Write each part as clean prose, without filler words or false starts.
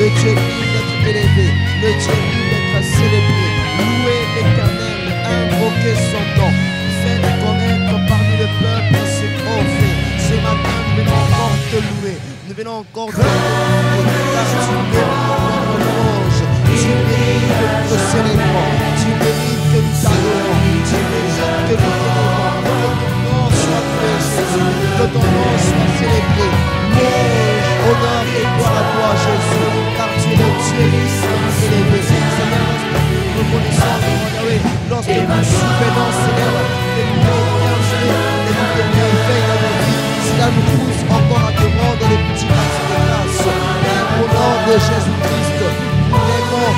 Le Dieu digne d'être élevé. Le Dieu digne d'être célébré. Louez l'Éternel, invoquez son nom. Faites connaître parmi le peuple ce qu'on fait. Ce matin, nous venons encore te louer. Nous venons encore te glorifier. Car tu mérites notre louange. Tu mérites que nous te célébrons. Tu mérites que nous t'adorons. Tu mérites que nous t'élevons. Que ton nom soit loué, Jésus. Que ton nom soit célébré. Louange, honneur et gloire à toi, Jésus. Car tu es le Dieu qui est élevé. Seigneur, nous connaissons, lorsque nous souvenons, Seigneur, de nous te merveilles dans nos vies. Cela nous pousse encore à te rendre les petits actes de grâce. Au nom de Jésus-Christ, nous aimons,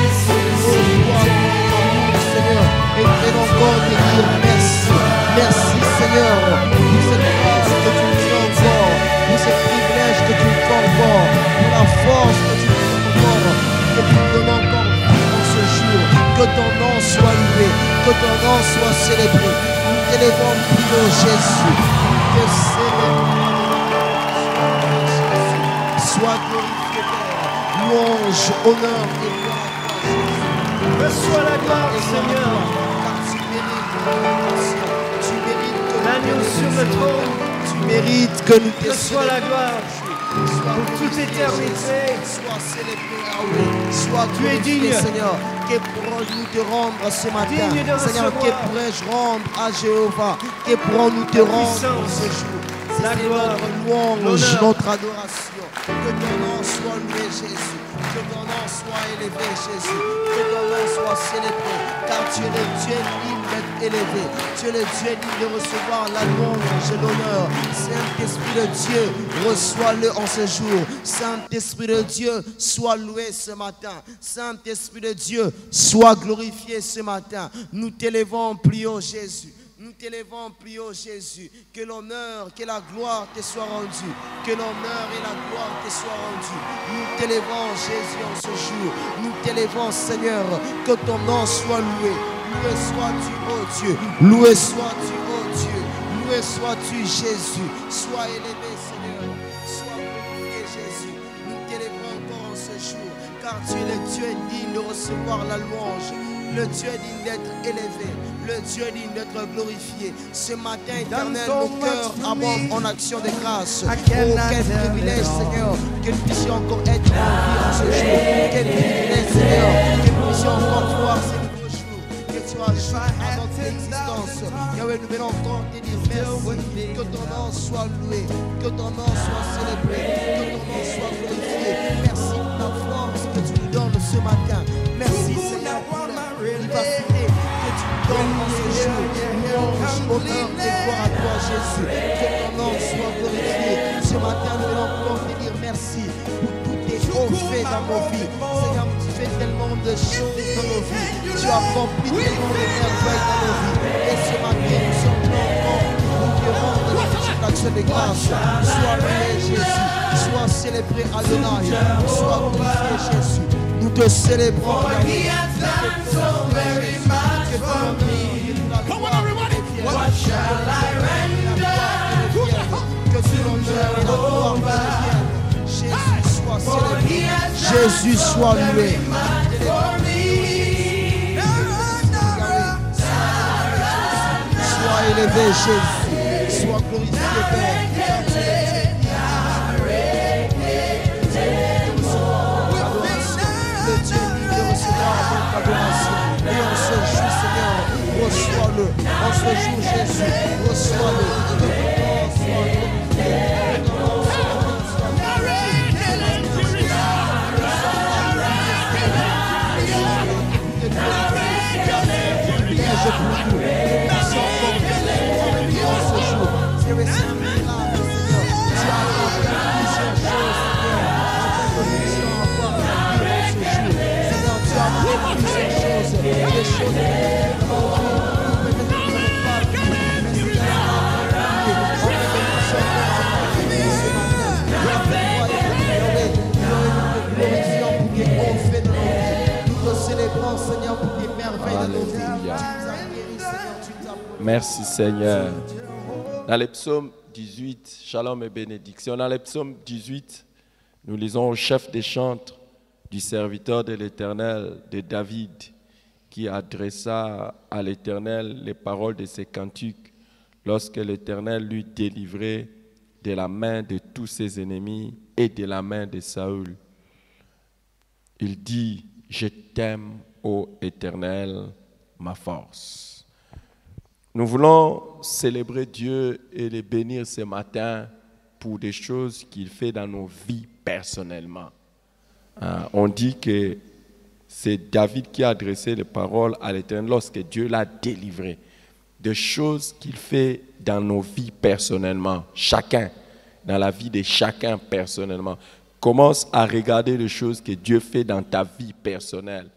Seigneur, et nous venons encore te dire merci. Merci, Seigneur, pour cette grâce que tu nous fais encore, pour ce privilège que tu nous fais encore, pour la force que tu nous fais encore, que tu nous donnes encore en ce jour. Que ton nom soit loué, que ton nom soit célébré. Nous t'élèvons plus de Jésus. Nous te célébrons. Sois glorifié, Père. Louange, honneur et gloire à toi, Jésus. Reçois la gloire, Seigneur. Car tu mérites, tu mérites que l'agneau sur le trône. Tu mérites que nous te reçois la gloire. Pour toute éternité. Sois célébré, sois tu es digne, Seigneur. Que pourrons-nous te rendre ce matin? Seigneur, que pourrais-je rendre à Jéhovah? Que pourrons-nous te rendre ce jour? La gloire, notre louange, notre adoration. Que ton nom soit loué, Jésus. Que ton nom soit élevé, Jésus. Que ton nom soit célébré. Car tu es le Dieu digne d'être élevé. Tu es le Dieu digne de recevoir la louange et l'honneur. Saint-Esprit de Dieu, reçois-le en ce jour. Saint-Esprit de Dieu, sois loué ce matin. Saint-Esprit de Dieu, sois glorifié ce matin. Nous t'élevons plus haut, Jésus. Nous t'élevons plus haut, Jésus. Que l'honneur, que la gloire te soit rendue. Que l'honneur et la gloire te soient rendues. Nous t'élevons, Jésus, en ce jour. Nous t'élevons, Seigneur. Que ton nom soit loué. Loué sois-tu, ô Dieu. Loué sois-tu, ô Dieu. Loué sois-tu, Jésus. Sois élevé, Seigneur. Sois glorifié, Jésus. Nous t'élevons encore en ce jour. Car tu es le Dieu digne de recevoir la louange. Le Dieu digne d'être élevé, le Dieu digne d'être glorifié. Ce matin, Éternel, nos cœurs abondent en action de grâce. Oh, quel privilège, Seigneur, que nous puissions encore être en vie en ce jour. Quel privilège, Seigneur, que nous puissions encore voir ce nouveau jour que tu as joué à notre existence. Yahweh, nous venons encore te dire merci. Que ton nom soit loué, que ton nom soit célébré, que ton nom soit glorifié. Merci pour la force que tu nous donnes ce matin. Merci, Seigneur, pour la vivacité que tu nous donnes en ce jour. Louange, honneur et gloire à toi, Jésus. Que ton nom soit glorifié. Ce matin, nous venons encore te dire merci pour tous tes hauts faits dans nos vies. Seigneur, tu fais tellement de choses dans nos vies. Tu as accompli tellement de merveilles dans nos vies. Et ce matin, nous sommes là encore pour te rendre la petite action de grâce. Sois loué, Jésus. Sois célébré, Adonai. Sois glorifié, Jésus. Nous te célébrons. What shall I render? Que tu Jésus soit loué. Sois élevé, Jésus. Sois glorifié, Père. Et en ce jour, Seigneur, reçois-le. En ce jour, Jésus, reçois-le. Que ton nom soit Seigneur, pour tes merveilles de nos vies. Merci Seigneur. Dans les psaumes 18, Shalom et bénédiction. Dans les psaumes 18, nous lisons au chef des chantres du serviteur de l'Éternel, de David, qui adressa à l'Éternel les paroles de ses cantiques lorsque l'Éternel l'eut délivré de la main de tous ses ennemis et de la main de Saül. Il dit, « Je t'aime, ô Éternel, ma force. » Nous voulons célébrer Dieu et le bénir ce matin pour des choses qu'il fait dans nos vies personnellement. On dit que c'est David qui a adressé les paroles à l'Éternel lorsque Dieu l'a délivré. Des choses qu'il fait dans nos vies personnellement, chacun, dans la vie de chacun personnellement. Commence à regarder les choses que Dieu fait dans ta vie personnelle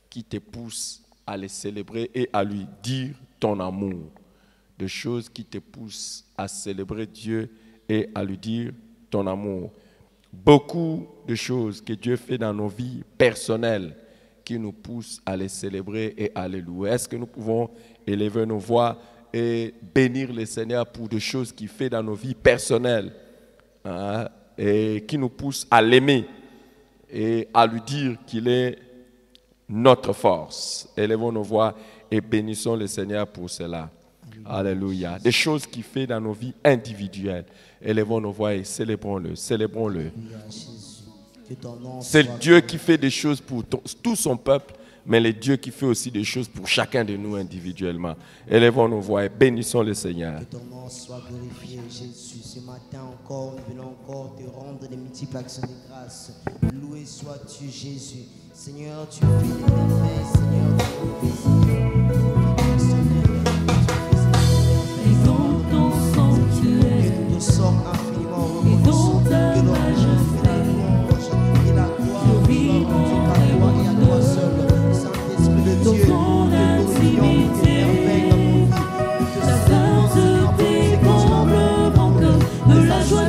qui te poussent à les célébrer et à lui dire ton amour. Des choses qui te poussent à célébrer Dieu et à lui dire ton amour. Beaucoup de choses que Dieu fait dans nos vies personnelles qui nous poussent à les célébrer et à les louer. Est-ce que nous pouvons élever nos voix et bénir le Seigneur pour des choses qu'il fait dans nos vies personnelles et qui nous poussent à l'aimer et à lui dire qu'il est notre force. Élevons nos voix et bénissons le Seigneur pour cela. Alléluia. Des choses qu'il fait dans nos vies individuelles. Élevons nos voix et célébrons-le. Célébrons-le. C'est Dieu qui fait des choses pour tout son peuple, mais le Dieu qui fait aussi des choses pour chacun de nous individuellement. Élevons nos voix et bénissons le Seigneur. Que ton nom soit glorifié, Jésus. Ce matin encore, nous venons encore te rendre des multiples actions de grâce. Loué sois-tu, Jésus. Seigneur, tu fais des merveilles. Seigneur, tu fais plaisir. Et dans ton sanctuaire, Que nous te sommes infiniment et reconnaissants. dans ta Que l'on majesté, et la gloire soit rendue à toi et à toi seul. Saint-Esprit de Dieu, ton que nous vivions tes merveilles dans nos vies. la force de tes comblements, de la joie de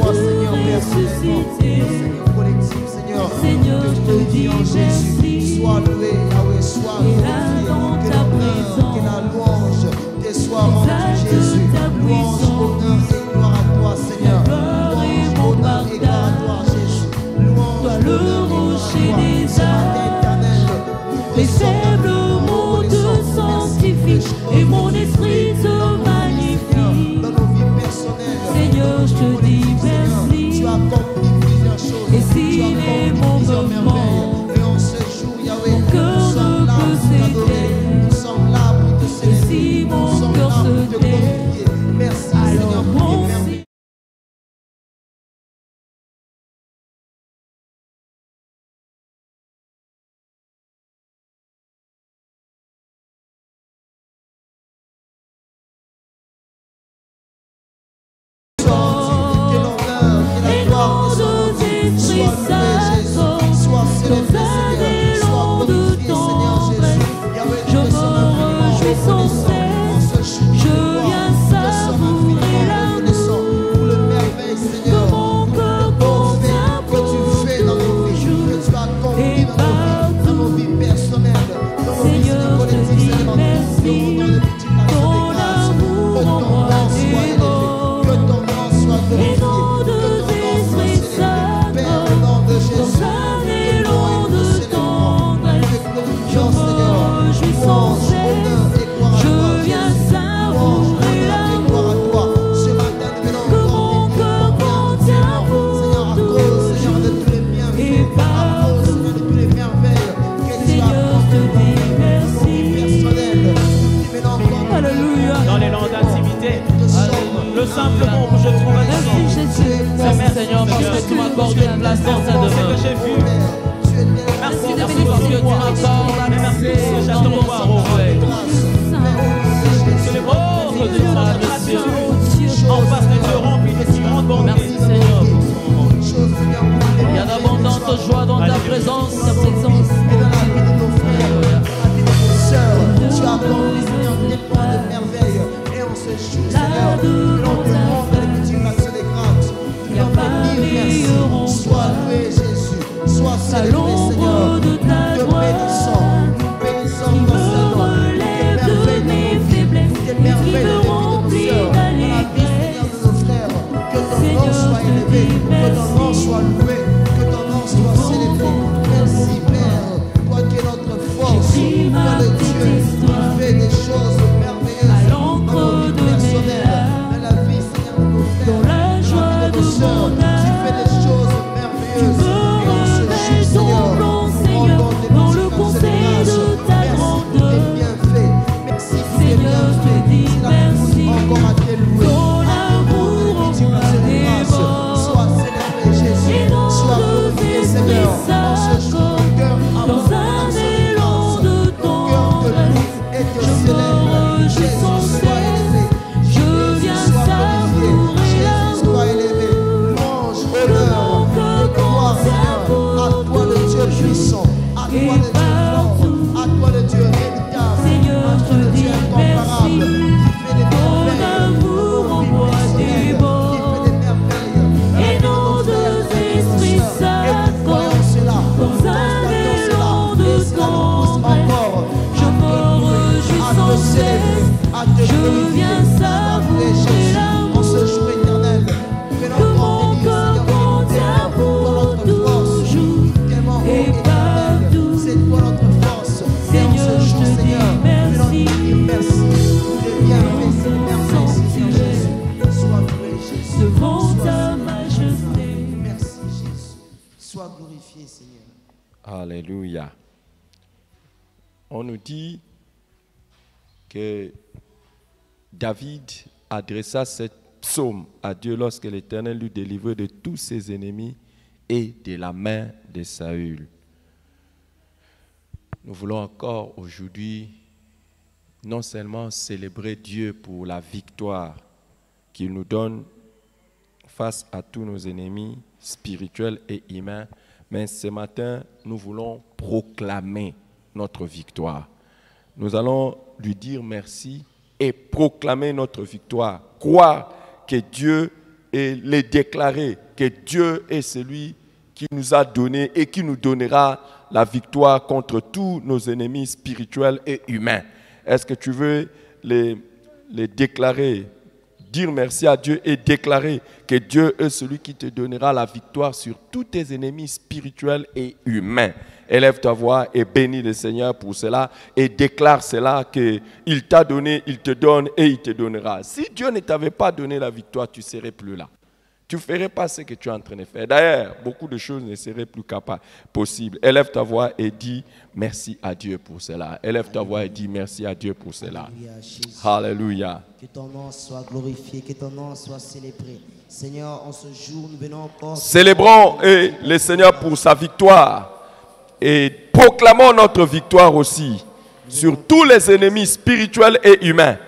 ressusciter. Seigneur collectif, Seigneur, Seigneur, que je tu te nous dis dis en Jésus, merci. sois loué, Yahweh, sois Et là, glorifié, dans que ta l'honneur, présence, que la louange te soit rendue, exalte Jésus. ta Louange, puissance. honneur et gloire à toi, Seigneur. gloire et Louange, mon honneur et gloire à toi, partage. Jésus. Louange, Toi, le honneur et gloire à rocher toi. des Ce matin âmes. éternel, nous te Les sommes faibles mots te reconnaissants. sanctifient et mon esprit te magnifie. Dans nos vies personnelles, Seigneur, je te dis Seigneur, merci. tu as accompli plusieurs choses. Et Tu si as les accompli mots plusieurs me merveilles. manquent, Et en ce jour, Yahweh, mon cœur nous sommes ne là peut pour t'adorer. s'éteindre. Nous sommes là pour te célébrer. si mon Nous sommes cœur là se pour te tait, glorifier. Merci, Seigneur, alors pour tes mon merveilles. Que l'honneur, que la et gloire nom te soit de rendue. tes Sois loué, Jésus. Sois célébré, Seigneur. Sois glorifié, Seigneur Jésus. Yahweh, Je nous te sommes me infiniment réjouis sans reconnaissants. En ce jour de Je gloire, viens nous te sommes savourer infiniment l'amour reconnaissants pour le merveille, Seigneur. que mon cœur Bon fait contient que tu fais dans nos vies, que tu as accompli et dans nos vies personnelles, dans nos vies Seigneur, collectives, je te dis Seigneur. merci. Nous rendons des petites actions de Ton grâce. amour Que ton nom soit élevé, que ton nom soit glorifié, et nom de que ton nom soit Esprit célébré. Saint, Père, au nom de Jésus, ton sein est long de tendresse. Je me réjouis sans cesse. Je viens savourer l'amour que mon cœur contient pour toujours. Et partout, Seigneur, je te dis merci. Alléluia. Dans les langues d'intimité, le simple mot que je trouve à Merci Jésus. Merci Seigneur, parce que tu m'accordes une place dans ta ce que demeure. j'ai vu. Merci de Merci parce que tu m'accordes Merci l'accès pour dans ton sommeil. que les vôtres de ta grâce en face de Dieu rempli de si grandes bontés. Merci Seigneur. Il y a d'abondantes joies dans ta présence. Et dans la vie de nos frères, la vie de nos sœurs, tu as accompli, Seigneur, tellement de merveilles. Et en ce jour, Seigneur, l'on te rend les petites actions de grâce. L'on te dit merci. Sois loué, Jésus. Sois célébré, Seigneur. de ta Nous te bénissons. Nous bénissons qui ton me Seigneur. relève Tes de merveilles mes dans nos vies. faiblesses Tes et qui merveilles me dans nos remplit sœurs. Dans la vie, Seigneur, de nos frères. Que ton nom Seigneur, soit je te élevé. dis Que ton nom merci. soit loué. Que ton nom soit célébré. Merci, Père. accorde dans un élan de tendresse. Je me réjouis sans cesse, je viens savourer l'amour. Que mon cœur conserve À toi le Dieu puissant, à toi et le Dieu partout. fort, à toi le Dieu redoutable, Seigneur, à toi je le dis Dieu incomparable, merci. qui fait des Ton merveilles, amour qui envoie fait des bords. des merveilles, Et nos deux esprits s'accordent dans un élan de tendresse. Je me réjouis sans cesse, je viens savourer en ce l'amour. jour éternel. Que mon cœur contient pour toujours et partout. C'est toi notre force. Seigneur, je te dis merci. Merci. De bien merci, Seigneur Jésus. Sois loué, Jésus. Devant Sois ta loué. majesté. Merci, Jésus. Sois glorifié, Seigneur. Alléluia. On nous dit que David adressa cette psaume à Dieu lorsque l'Éternel lui délivrait de tous ses ennemis et de la main de Saül. Nous voulons encore aujourd'hui non seulement célébrer Dieu pour la victoire qu'il nous donne face à tous nos ennemis spirituels et humains, mais ce matin, nous voulons proclamer notre victoire. Nous allons lui dire merci et proclamer notre victoire. Croire que Dieu est le déclaré, que Dieu est celui qui nous a donné et qui nous donnera la victoire contre tous nos ennemis spirituels et humains. Est-ce que tu veux les déclarer, dire merci à Dieu et déclarer que Dieu est celui qui te donnera la victoire sur tous tes ennemis spirituels et humains? Élève ta voix et bénis le Seigneur pour cela et déclare cela qu'il t'a donné, il te donne et il te donnera. Si Dieu ne t'avait pas donné la victoire, tu ne serais plus là. Tu ne ferais pas ce que tu es en train de faire. D'ailleurs, beaucoup de choses ne seraient plus possibles. Élève ta voix et dis merci à Dieu pour cela. Élève ta voix et dis merci à Dieu pour cela. Alléluia, Jésus. Alléluia. Que ton nom soit glorifié, que ton nom soit célébré. Seigneur, en ce jour, nous venons encore. Célébrons le Seigneur pour sa victoire et proclamons notre victoire aussi sur tous les ennemis spirituels et humains.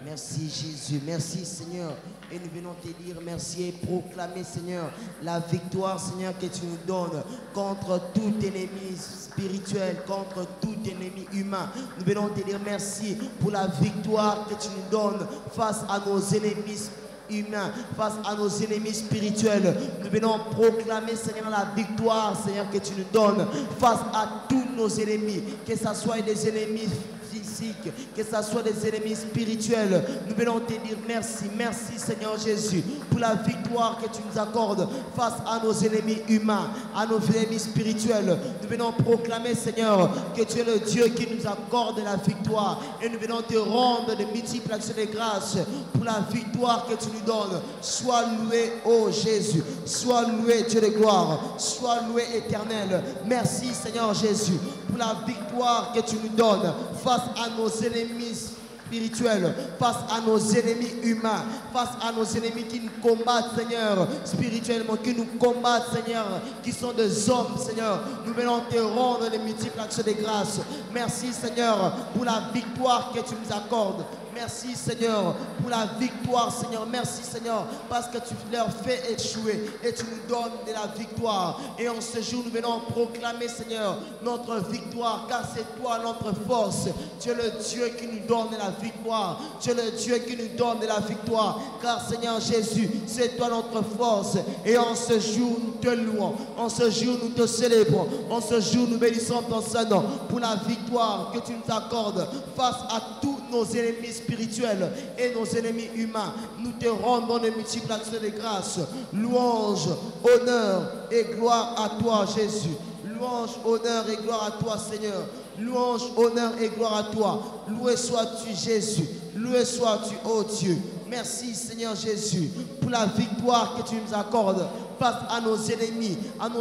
Merci Jésus, merci Seigneur. Et nous venons te dire merci et proclamer Seigneur la victoire Seigneur que tu nous donnes contre tout ennemi spirituel, contre tout ennemi humain. Nous venons te dire merci pour la victoire que tu nous donnes face à nos ennemis humains, face à nos ennemis spirituels. Nous venons proclamer Seigneur la victoire Seigneur que tu nous donnes face à tous nos ennemis, que ce soit des ennemis physiques, que ce soit des ennemis spirituels. Nous venons te dire merci, merci Seigneur Jésus pour la victoire que tu nous accordes face à nos ennemis humains, à nos ennemis spirituels. Nous venons proclamer Seigneur que tu es le Dieu qui nous accorde la victoire et nous venons te rendre de multiples actions de grâce pour la victoire que tu nous donnes. Sois loué, ô Jésus, sois loué Dieu de gloire, sois loué éternel. Merci Seigneur Jésus pour la victoire que tu nous donnes face à nos ennemis spirituels, face à nos ennemis humains, face à nos ennemis qui nous combattent, Seigneur, spirituellement, qui nous combattent, Seigneur, qui sont des hommes, Seigneur. Nous venons te rendre les multiples actions de grâce. Merci, Seigneur, pour la victoire que tu nous accordes. Merci, Seigneur, pour la victoire, Seigneur. Merci, Seigneur, parce que tu leur fais échouer et tu nous donnes de la victoire. Et en ce jour, nous venons proclamer, Seigneur, notre victoire, car c'est toi notre force. Tu es le Dieu qui nous donne de la victoire. Tu es le Dieu qui nous donne de la victoire, car, Seigneur Jésus, c'est toi notre force. Et en ce jour, nous te louons. En ce jour, nous te célébrons. En ce jour, nous bénissons ton Saint-Nom pour la victoire que tu nous accordes face à tous nos ennemis spirituels et nos ennemis humains. Nous te rendons de multiples actions de grâce. Louange, honneur et gloire à toi, Jésus. Louange, honneur et gloire à toi, Seigneur. Louange, honneur et gloire à toi. Loué sois-tu, Jésus. Loué sois-tu, ô Dieu. Merci, Seigneur Jésus, pour la victoire que tu nous accordes face à nos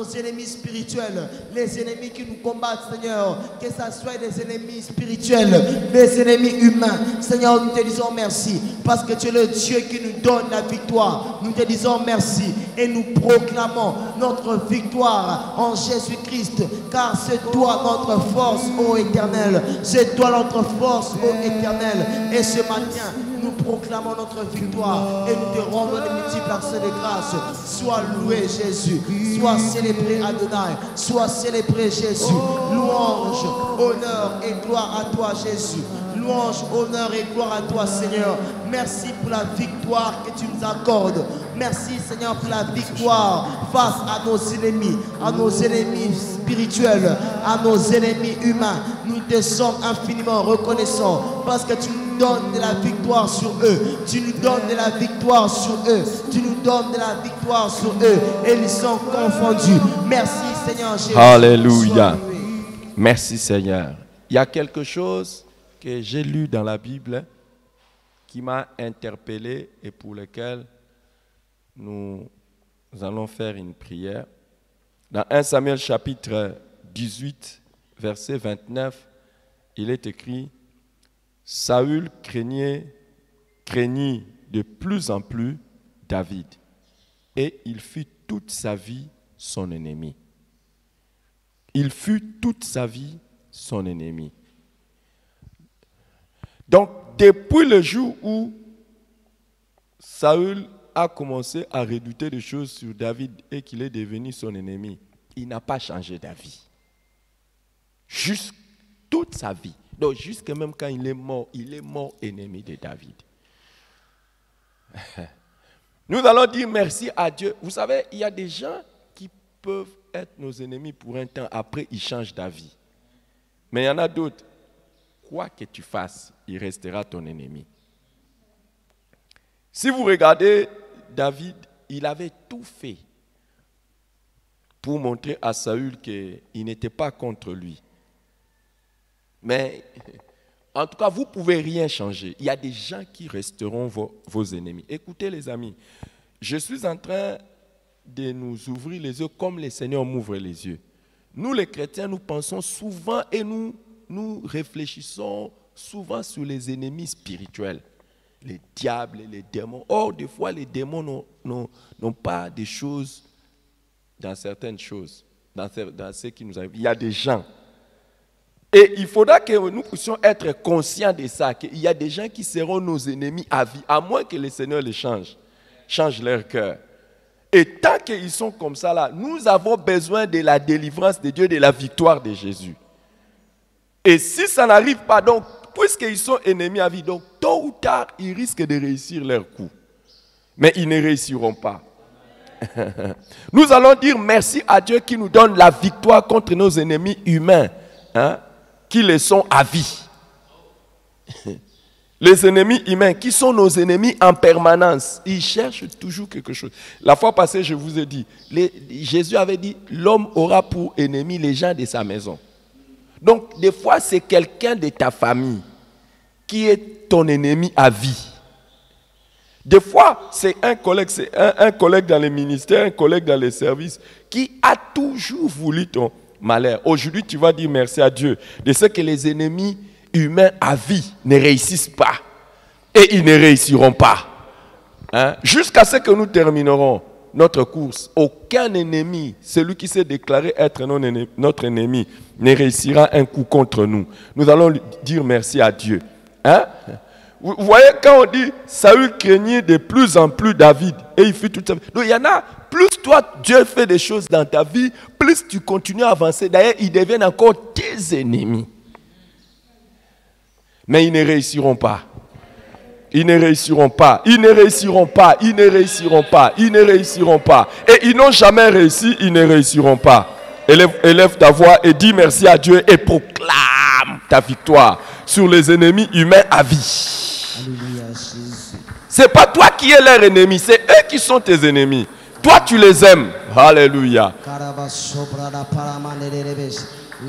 ennemis spirituels, les ennemis qui nous combattent, Seigneur, que ce soit des ennemis spirituels, des ennemis humains. Seigneur, nous te disons merci parce que tu es le Dieu qui nous donne la victoire. Nous te disons merci et nous proclamons notre victoire en Jésus-Christ, car c'est toi notre force, ô Éternel. C'est toi notre force, ô Éternel. Et ce matin, nous proclamons notre victoire et nous te rendons de multiples accès de grâce. Sois loué Jésus, sois célébré Adonai, sois célébré Jésus. Louange, honneur et gloire à toi Jésus. Louange, honneur et gloire à toi Seigneur. Merci pour la victoire que tu nous accordes. Merci Seigneur pour la victoire face à nos ennemis spirituels, à nos ennemis humains. Nous te sommes infiniment reconnaissants parce que tu nous donnes de la victoire sur eux. Tu nous donnes de la victoire sur eux. Tu nous donnes de la victoire sur eux. Et ils sont confondus. Merci Seigneur Jésus. Alléluia. Merci Seigneur. Il y a quelque chose que j'ai lu dans la Bible qui m'a interpellé et pour lequel nous allons faire une prière. Dans 1 Samuel chapitre 18, verset 29, il est écrit « Saül craignit de plus en plus David, et il fut toute sa vie son ennemi. » Il fut toute sa vie son ennemi. Donc, depuis le jour où Saül a commencé à redouter des choses sur David et qu'il est devenu son ennemi, il n'a pas changé d'avis. Juste toute sa vie. Donc, jusqu'à même quand il est mort ennemi de David. Nous allons dire merci à Dieu. Vous savez, il y a des gens qui peuvent être nos ennemis pour un temps. Après, ils changent d'avis. Mais il y en a d'autres. Quoi que tu fasses, il restera ton ennemi. Si vous regardez David, il avait tout fait pour montrer à Saül qu'il n'était pas contre lui. Mais, en tout cas, vous ne pouvez rien changer. Il y a des gens qui resteront vos ennemis. Écoutez les amis, je suis en train de nous ouvrir les yeux comme le Seigneur m'ouvre les yeux. Nous les chrétiens, nous pensons souvent et nous réfléchissons souvent sur les ennemis spirituels, les diables et les démons. Or, des fois, les démons n'ont pas des choses dans certaines choses, dans ce qui nous arrive. Il y a des gens. Et il faudra que nous puissions être conscients de ça, qu'il y a des gens qui seront nos ennemis à vie, à moins que le Seigneur les change leur cœur. Et tant qu'ils sont comme ça là, nous avons besoin de la délivrance de Dieu, de la victoire de Jésus. Et si ça n'arrive pas, donc, puisqu'ils sont ennemis à vie, donc tôt ou tard, ils risquent de réussir leur coup. Mais ils ne réussiront pas. Nous allons dire merci à Dieu qui nous donne la victoire contre nos ennemis humains, qui les sont à vie. Les ennemis humains, qui sont nos ennemis en permanence, ils cherchent toujours quelque chose. La fois passée, je vous ai dit, Jésus avait dit, l'homme aura pour ennemi les gens de sa maison. Donc, des fois, c'est quelqu'un de ta famille qui est ton ennemi à vie. Des fois, c'est un collègue dans les ministères, un collègue dans les services qui a toujours voulu ton malheur. Aujourd'hui, tu vas dire merci à Dieu de ce que les ennemis humains à vie ne réussissent pas. Et ils ne réussiront pas. Jusqu'à ce que nous terminerons notre course, aucun ennemi, celui qui s'est déclaré être notre ennemi, ne réussira un coup contre nous. Nous allons dire merci à Dieu. Vous voyez, quand on dit Saül craignait de plus en plus David, et il fut toute sa vie. Donc il y en a, plus toi, Dieu fait des choses dans ta vie, plus tu continues à avancer. D'ailleurs, ils deviennent encore tes ennemis. Mais ils ne réussiront pas. Ils ne réussiront pas, ils ne réussiront pas, ils ne réussiront pas, ils ne réussiront pas. Et ils n'ont jamais réussi, ils ne réussiront pas. Élève ta voix et dis merci à Dieu et proclame ta victoire sur les ennemis humains à vie. Ce n'est pas toi qui es leur ennemi, c'est eux qui sont tes ennemis. Toi, tu les aimes. Alléluia.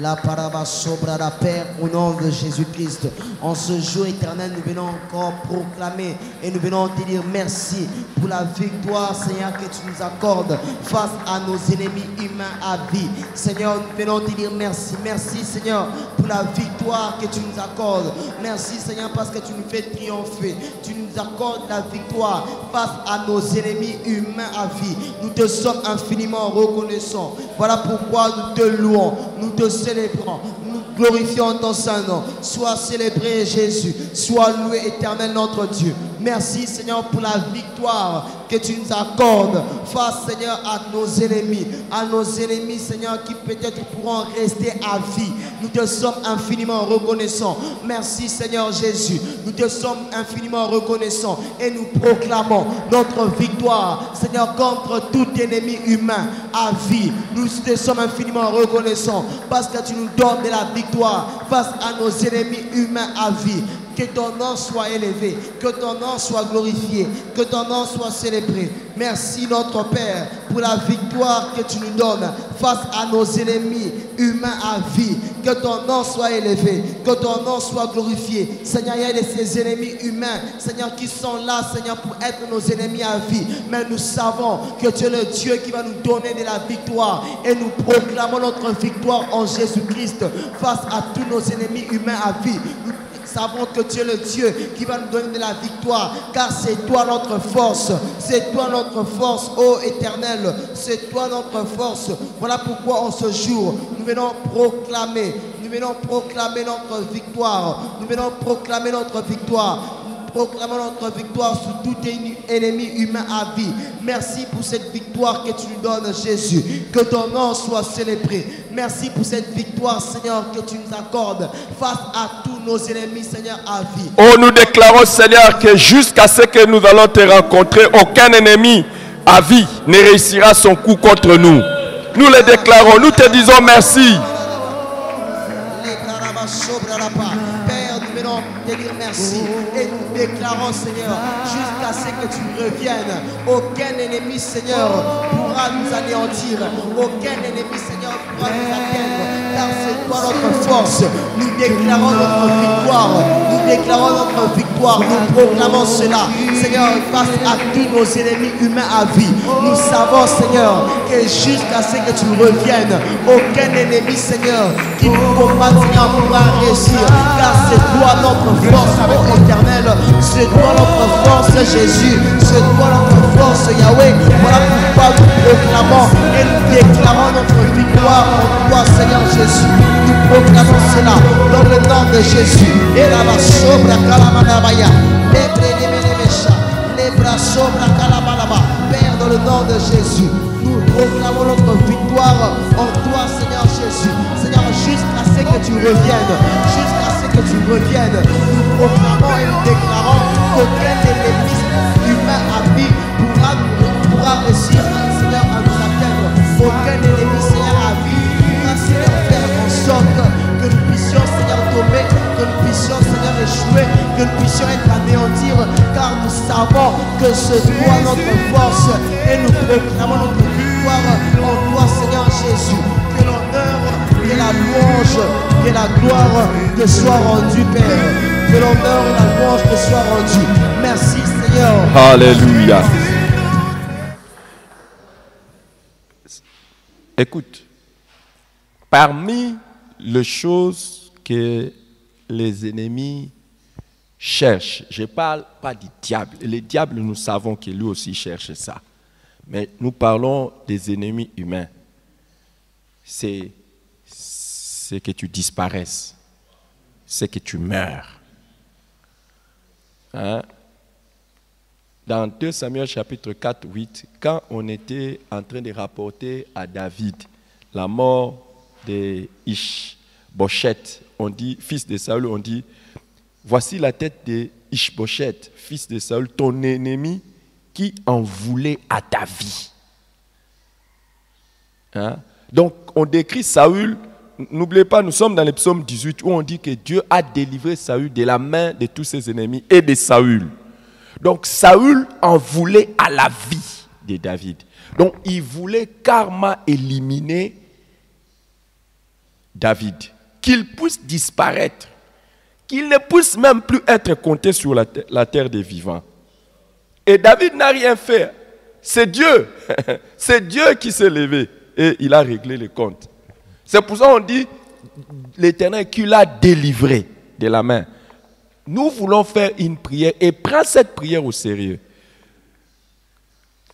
La paraba sobra la Père, au nom de Jésus-Christ. En ce jour éternel, nous venons encore proclamer et nous venons te dire merci pour la victoire, Seigneur, que tu nous accordes face à nos ennemis humains à vie. Seigneur, nous venons te dire merci. Merci, Seigneur, pour la victoire que tu nous accordes. Merci, Seigneur, parce que tu nous fais triompher. Tu nous accordes la victoire face à nos ennemis humains à vie. Nous te sommes infiniment reconnaissants. Voilà pourquoi nous te louons, nous te célébrons, nous glorifions ton Saint-Nom. Sois célébré Jésus, sois loué éternel notre Dieu. Merci Seigneur pour la victoire que tu nous accordes face Seigneur à nos ennemis Seigneur qui peut-être pourront rester à vie. Nous te sommes infiniment reconnaissants. Merci Seigneur Jésus, nous te sommes infiniment reconnaissants et nous proclamons notre victoire Seigneur contre tout ennemi humain à vie. Nous te sommes infiniment reconnaissants parce que tu nous donnes de la victoire face à nos ennemis humains à vie. Que ton nom soit élevé, que ton nom soit glorifié, que ton nom soit célébré. Merci notre Père pour la victoire que tu nous donnes face à nos ennemis humains à vie. Que ton nom soit élevé, que ton nom soit glorifié. Seigneur, il y a de ces ennemis humains, Seigneur, qui sont là, Seigneur, pour être nos ennemis à vie. Mais nous savons que tu es le Dieu qui va nous donner de la victoire. Et nous proclamons notre victoire en Jésus-Christ face à tous nos ennemis humains à vie. Nous savons que tu es le Dieu qui va nous donner de la victoire, car c'est toi notre force, c'est toi notre force, ô Éternel, c'est toi notre force. Voilà pourquoi en ce jour, nous venons proclamer notre victoire, nous venons proclamer notre victoire. Proclamons notre victoire sur tout ennemi humain à vie. Merci pour cette victoire que tu nous donnes, Jésus. Que ton nom soit célébré. Merci pour cette victoire, Seigneur, que tu nous accordes face à tous nos ennemis, Seigneur, à vie. Oh, nous déclarons, Seigneur, que jusqu'à ce que nous allons te rencontrer, aucun ennemi à vie ne réussira son coup contre nous. Nous le déclarons, nous te disons merci. Père, nous venons te dire merci et nous déclarons, Seigneur, jusqu'à ce que tu reviennes. Aucun ennemi, Seigneur, pourra nous anéantir. Aucun ennemi, Seigneur, pourra nous atteindre. Car c'est toi notre force. Nous déclarons notre victoire. Nous déclarons notre victoire. Nous proclamons cela, Seigneur, face à tous nos ennemis humains à vie. Nous savons, Seigneur, que jusqu'à ce que tu reviennes, aucun ennemi, Seigneur, qui nous combat, Seigneur, pourra réussir. Car c'est toi notre force, ô Éternel. C'est toi notre force, Jésus. C'est toi notre force, Yahweh. Voilà pourquoi nous proclamons et nous déclarons notre victoire en toi, Seigneur Jésus. Nous proclamons cela dans le nom de Jésus. Et là bas sobra kalamanabaya. Les bras sobra kalamanaba. Père, dans le nom de Jésus, nous proclamons notre victoire en toi, Seigneur Jésus. Seigneur, jusqu'à ce que tu reviennes, jusqu'à ce que tu reviennes, nous proclamons et nous déclarons qu'aucun ennemi humain à vie pourra réussir, Seigneur, à nous atteindre. Aucun ennemi, Seigneur, à vie pourra, Seigneur, faire en sorte que nous puissions, Seigneur, tomber, que nous puissions, Seigneur, échouer, que nous puissions être anéantir, car nous savons que c'est toi notre force et nous proclamons notre victoire en toi, Seigneur Jésus. Que l'honneur, que la louange, que la gloire te soit rendue, Père. Que l'honneur et la louange te soient rendus. Merci, Seigneur. Alléluia. Écoute, parmi les choses que les ennemis cherchent, je ne parle pas du diable. Le diable, nous savons que lui aussi cherche ça. Mais nous parlons des ennemis humains. C'est que tu disparaisses, c'est que tu meurs. Hein? Dans 2 Samuel chapitre 4, 8, quand on était en train de rapporter à David la mort de Ish-Bosheth, on dit, fils de Saül, on dit, voici la tête de Ish-Bosheth, fils de Saül, ton ennemi qui en voulait à ta vie. Hein? Donc, on décrit Saül, n'oubliez pas, nous sommes dans le psaume 18 où on dit que Dieu a délivré Saül de la main de tous ses ennemis et de Saül. Donc, Saül en voulait à la vie de David. Donc, il voulait karma éliminer David, qu'il puisse disparaître, qu'il ne puisse même plus être compté sur la terre des vivants. Et David n'a rien fait. C'est Dieu. C'est Dieu qui s'est levé et il a réglé les comptes. C'est pour ça qu'on dit l'Éternel qui l'a délivré de la main. Nous voulons faire une prière et prends cette prière au sérieux.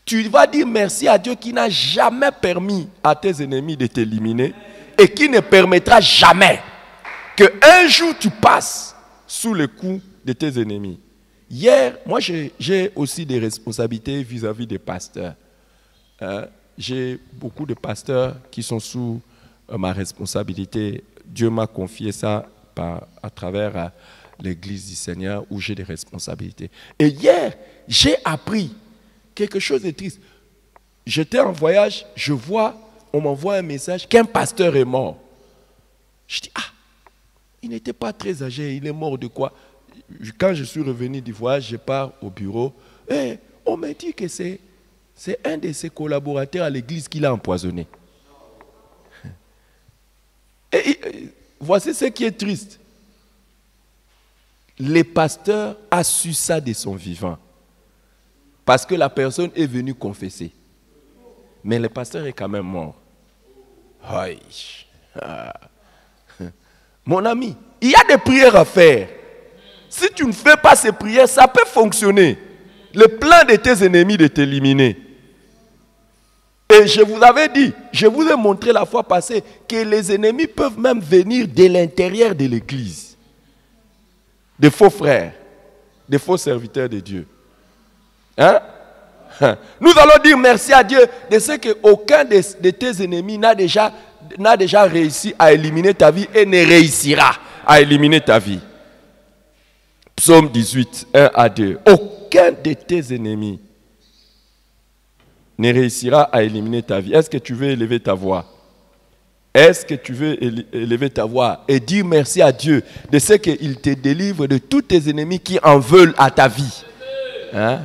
Tu vas dire merci à Dieu qui n'a jamais permis à tes ennemis de t'éliminer et qui ne permettra jamais qu'un jour tu passes sous le coup de tes ennemis. Hier, moi j'ai aussi des responsabilités vis-à-vis des pasteurs. J'ai beaucoup de pasteurs qui sont sous ma responsabilité. Dieu m'a confié ça à travers l'Église du Seigneur où j'ai des responsabilités. Et hier, j'ai appris quelque chose de triste. J'étais en voyage, on m'envoie un message qu'un pasteur est mort. Je dis, il n'était pas très âgé, il est mort de quoi? Quand je suis revenu du voyage, je pars au bureau et on m'a dit que c'est un de ses collaborateurs à l'église qui l'a empoisonné. Et voici ce qui est triste. Le pasteur a su ça de son vivant. Parce que la personne est venue confesser. Mais le pasteur est quand même mort. Aïe. Mon ami, il y a des prières à faire. Si tu ne fais pas ces prières, ça peut fonctionner. Le plan de tes ennemis de t'éliminer. Et je vous avais dit, je vous ai montré la fois passée que les ennemis peuvent même venir de l'intérieur de l'église. Des faux frères, des faux serviteurs de Dieu. Hein? Nous allons dire merci à Dieu de ce qu'aucun de tes ennemis n'a déjà réussi à éliminer ta vie et ne réussira à éliminer ta vie. Psaume 18, 1 à 2. Aucun de tes ennemis ne réussira à éliminer ta vie. Est-ce que tu veux élever ta voix? Est-ce que tu veux élever ta voix et dire merci à Dieu de ce qu'il te délivre de tous tes ennemis qui en veulent à ta vie? Hein?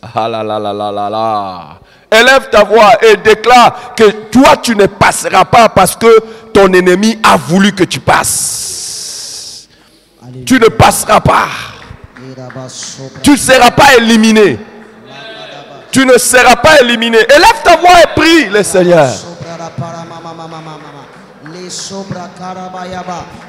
Ah là là là là là là. Élève ta voix et déclare que toi tu ne passeras pas parce que ton ennemi a voulu que tu passes. Alléluia. Tu ne passeras pas. Tu ne seras pas éliminé. Tu ne seras pas éliminé. Élève ta voix et prie le Seigneur.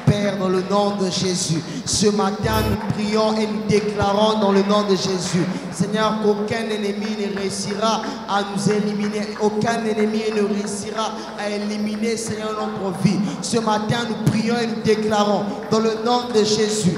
Père, dans le nom de Jésus, ce matin nous prions et nous déclarons dans le nom de Jésus, Seigneur, qu'aucun ennemi ne réussira à nous éliminer, aucun ennemi ne réussira à éliminer, Seigneur, notre vie. Ce matin nous prions et nous déclarons dans le nom de Jésus.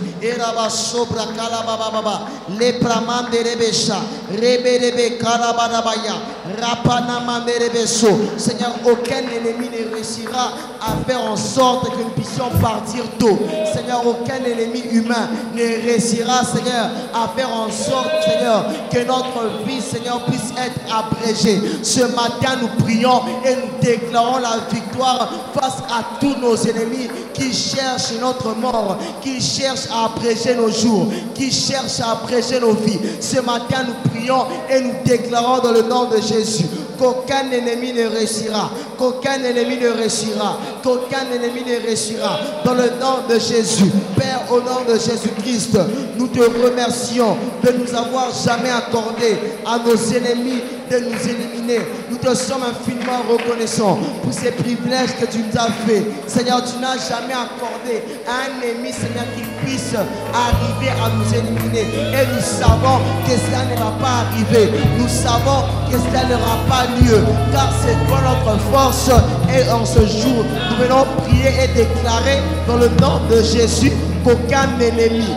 Seigneur, aucun ennemi ne réussira à faire en sorte que nous puissions partir tôt. Seigneur, aucun ennemi humain ne réussira, Seigneur, à faire en sorte, Seigneur, que notre vie, Seigneur, puisse être abrégée. Ce matin, nous prions et nous déclarons la victoire face à tous nos ennemis qui cherchent notre mort, qui cherchent à abréger nos jours, qui cherchent à abréger nos vies. Ce matin, nous prions et nous déclarons dans le nom de Jésus qu'aucun ennemi ne réussira, qu'aucun ennemi ne réussira, qu'aucun ennemi ne réussira. Dans le nom de Jésus, Père, au nom de Jésus-Christ, nous te remercions de nous avoir jamais accordé à nos ennemis de nous éliminer. Nous te sommes infiniment reconnaissants pour ces privilèges que tu nous as fait. Seigneur, tu n'as jamais accordé à un ennemi, Seigneur, qui puisse arriver à nous éliminer. Et nous savons que cela ne va pas arriver. Nous savons que cela n'aura pas lieu. Car c'est toi notre force. Et en ce jour, nous venons prier et déclarer dans le nom de Jésus qu'aucun ennemi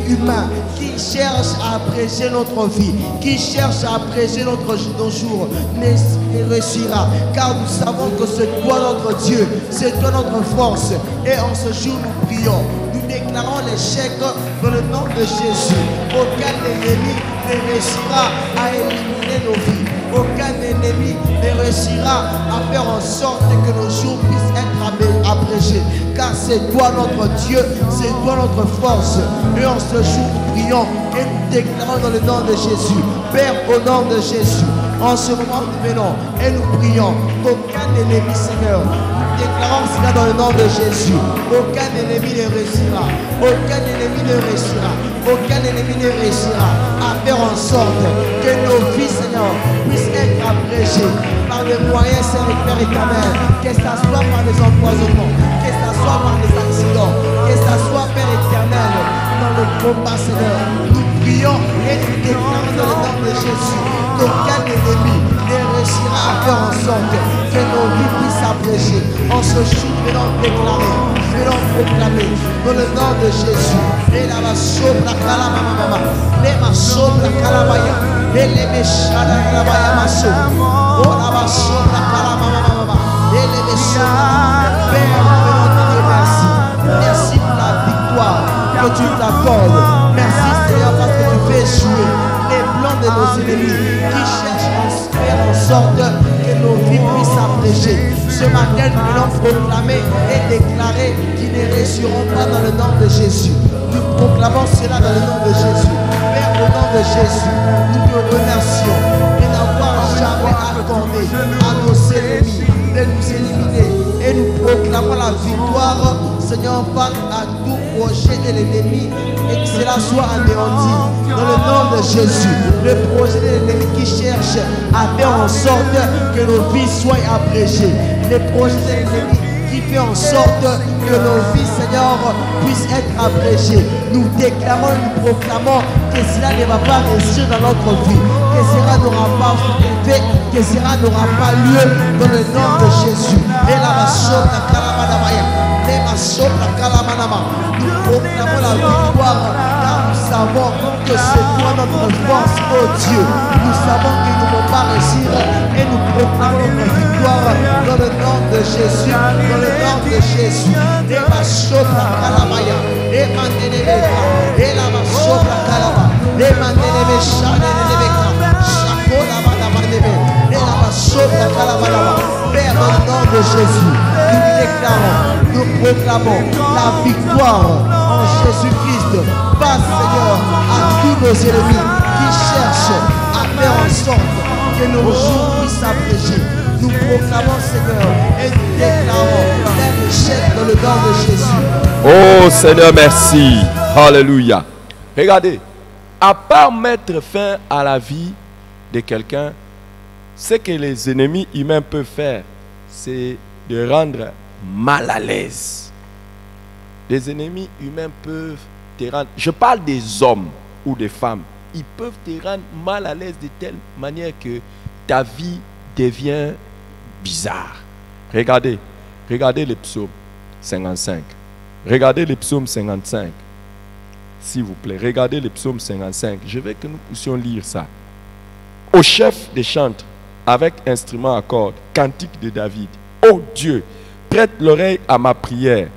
humain qui cherche à abréger notre vie, qui cherche à abréger nos jours, ne réussira. Car nous savons que c'est toi notre Dieu, c'est toi notre force. Et en ce jour, nous prions, nous déclarons l'échec dans le nom de Jésus. Aucun ennemi ne réussira à éliminer nos vies. Aucun ennemi ne réussira à faire en sorte que nos jours puissent être abrégés. Car c'est toi notre Dieu, c'est toi notre force. Et en ce jour, nous prions et nous déclarons dans le nom de Jésus. Père, au nom de Jésus, en ce moment, nous venons et nous prions qu'aucun ennemi, Seigneur, nous déclarons cela dans le nom de Jésus. Aucun ennemi ne réussira. Aucun ennemi ne réussira. Aucun ennemi ne réussira à faire en sorte que nos vies, Seigneur, puissent être abrégées par des moyens, Seigneur, Père éternel. Que ça soit par des empoisonnements, que ça soit par des accidents, que ça soit, Père éternel, dans le combat, Seigneur. Nous prions et nous déclarons dans le nom de Jésus qu'aucun ennemi ne réussira à faire en sorte que nos vies puissent s'abréger. En ce jour, nous allons déclarer, nous allons proclamer dans le nom de Jésus. Et la sobra kalamama, les ma sobra kalamaya, et les méchada kalamaya maso. Oh la sobra kalamama, et les méchada. Père, nous venons te dire merci. Merci pour la victoire que tu t'accordes. Merci Seigneur parce que tu fais jouer les plans de nos ennemis qui cherchent à faire en sorte que nos vies puissent s'abréger. Ce matin, nous venons proclamer et déclarer qu'ils ne réussiront pas dans le nom de Jésus. Nous proclamons cela dans le nom de Jésus. Père, au nom de Jésus, nous te remercions de n'avoir jamais accordé à nos ennemis de nous éliminer. Et nous proclamons la victoire, Seigneur, face à tout projet de l'ennemi et que cela soit anéanti. Dans le nom de Jésus, le projet de l'ennemi qui cherche à faire en sorte que nos vies soient abrégées. Le projet de l'ennemi qui fait en sorte que nos vies, Seigneur, puissent être abrégées. Nous déclarons, nous proclamons que cela ne va pas réussir dans notre vie, que cela n'aura pas fait, que cela n'aura pas lieu dans le nom de Jésus. Et la sobra kalamanamaya, et la sobra kalamanama. Nous proclamons la victoire car nous savons que c'est toi notre force, oh Dieu. Nous savons qu'ils ne vont pas réussir et nous proclamons notre victoire dans le nom de Jésus. Dans le nom de Jésus. Et la sobra kalamaya, et mandenebeka, et la sobra kalama, et mandenebeka, Père, au nom de Jésus, nous déclarons, nous proclamons la victoire en Jésus-Christ face, Seigneur, à tous nos ennemis qui cherchent à faire en sorte que nos jours puissent s'abréger. Nous proclamons, Seigneur, et nous déclarons un échec dans le nom de Jésus. Oh Seigneur, merci. Alléluia. Regardez, à part mettre fin à la vie de quelqu'un, ce que les ennemis humains peuvent faire, c'est de rendre mal à l'aise. Les ennemis humains peuvent te rendre, je parle des hommes ou des femmes, ils peuvent te rendre mal à l'aise de telle manière que ta vie devient bizarre. Regardez les psaumes 55. Regardez les psaumes 55. S'il vous plaît, regardez les psaumes 55. Je veux que nous puissions lire ça. Au chef des chantres, avec instrument à cordes, cantique de David. Ô Dieu, prête l'oreille à ma prière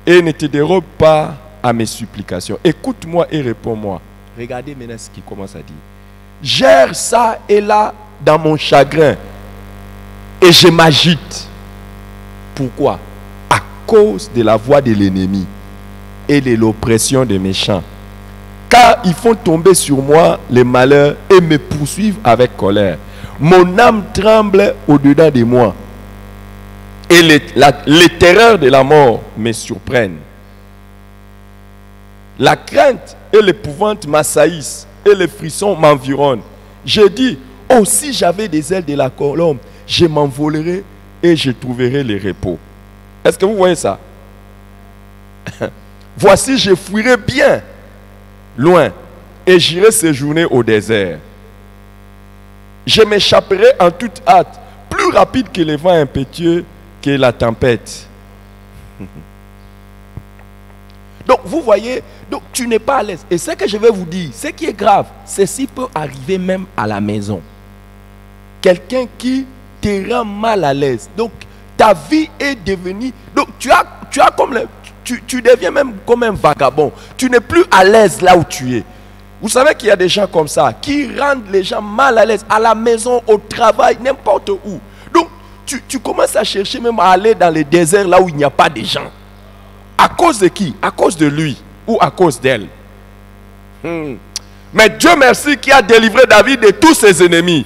et ne te dérobe pas à mes supplications. Écoute-moi et réponds-moi. Regardez maintenant ce qu'il commence à dire. Gère ça et là dans mon chagrin et je m'agite. Pourquoi? À cause de la voix de l'ennemi et de l'oppression des méchants. Car ils font tomber sur moi les malheurs et me poursuivent avec colère. Mon âme tremble au-dedans de moi. Et les terreurs de la mort me surprennent. La crainte et l'épouvante m'assaillissent et les frissons m'environnent. Je dis, oh si j'avais des ailes de la colombe, je m'envolerais et je trouverais le repos. Est-ce que vous voyez ça? Voici, je fuirai bien loin et j'irai séjourner au désert. Je m'échapperai en toute hâte, plus rapide que les vents impétueux, que la tempête. Donc, vous voyez, donc, tu n'es pas à l'aise. Et ce que je vais vous dire, ce qui est grave, ceci peut arriver même à la maison. Quelqu'un qui te rend mal à l'aise. Donc, ta vie est devenue... Donc, tu as comme... Tu deviens même comme un vagabond. Tu n'es plus à l'aise là où tu es. Vous savez qu'il y a des gens comme ça qui rendent les gens mal à l'aise à la maison, au travail, n'importe où. Donc, tu commences à chercher même à aller dans les déserts là où il n'y a pas de gens. À cause de qui? À cause de lui ou à cause d'elle. Mais Dieu merci qui a délivré David de tous ses ennemis.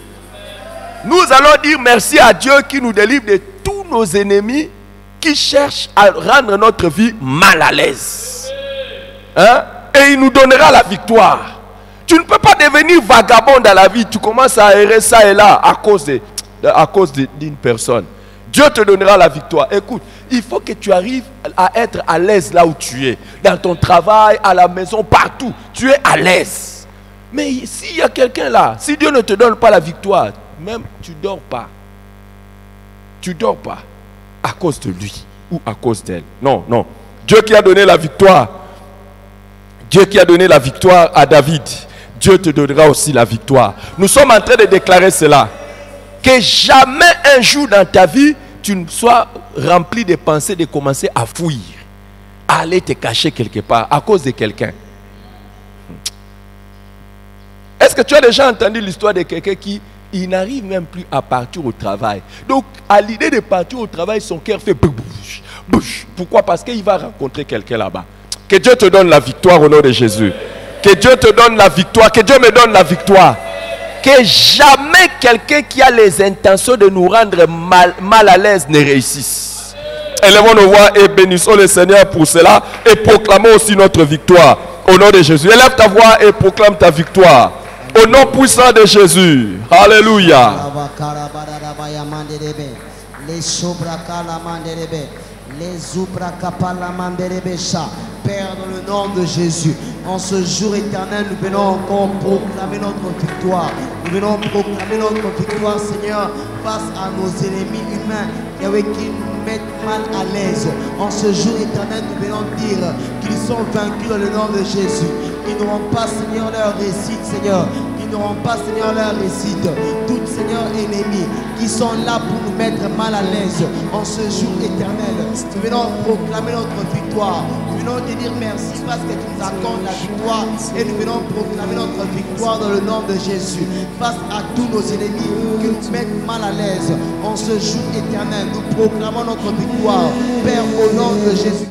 Nous allons dire merci à Dieu qui nous délivre de tous nos ennemis qui cherchent à rendre notre vie mal à l'aise. Hein? Et il nous donnera la victoire. Tu ne peux pas devenir vagabond dans la vie. Tu commences à errer ça et là à cause d'une personne. Dieu te donnera la victoire. Écoute, il faut que tu arrives à être à l'aise là où tu es. Dans ton travail, à la maison, partout. Tu es à l'aise. Mais s'il y a quelqu'un là, si Dieu ne te donne pas la victoire, même tu ne dors pas. Tu ne dors pas à cause de lui ou à cause d'elle. Non, non. Dieu qui a donné la victoire. Dieu qui a donné la victoire à David. Dieu te donnera aussi la victoire. Nous sommes en train de déclarer cela. Que jamais un jour dans ta vie, tu ne sois rempli de pensées de commencer à fuir, à aller te cacher quelque part à cause de quelqu'un. Est-ce que tu as déjà entendu l'histoire de quelqu'un qui n'arrive même plus à partir au travail? Donc, à l'idée de partir au travail, son cœur fait bouche, bouche. Pourquoi? Parce qu'il va rencontrer quelqu'un là-bas. Que Dieu te donne la victoire au nom de Jésus. Que Dieu te donne la victoire. Que Dieu me donne la victoire. Que jamais quelqu'un qui a les intentions de nous rendre mal à l'aise ne réussisse. Élevons nos voix et bénissons le Seigneur pour cela et proclamons aussi notre victoire. Au nom de Jésus. Élève ta voix et proclame ta victoire. Au nom puissant de Jésus. Alléluia. Père, dans le nom de Jésus, en ce jour éternel, nous venons encore proclamer notre victoire. Nous venons proclamer notre victoire, Seigneur, face à nos ennemis humains avec qui nous mettent mal à l'aise. En ce jour éternel, nous venons dire qu'ils sont vaincus dans le nom de Jésus. Ils n'auront pas, Seigneur, leur réussite, Seigneur. Ils n'auront pas, Seigneur, leur réussite. Tout, Seigneur, ennemis qui sont là pour nous mettre mal à l'aise. En ce jour éternel, nous venons proclamer notre victoire. Nous venons te dire merci parce que tu nous accordes la victoire. Et nous venons proclamer notre victoire dans le nom de Jésus. Face à tous nos ennemis qui nous mettent mal à l'aise. En ce jour éternel, nous proclamons notre victoire. Père, au nom de Jésus,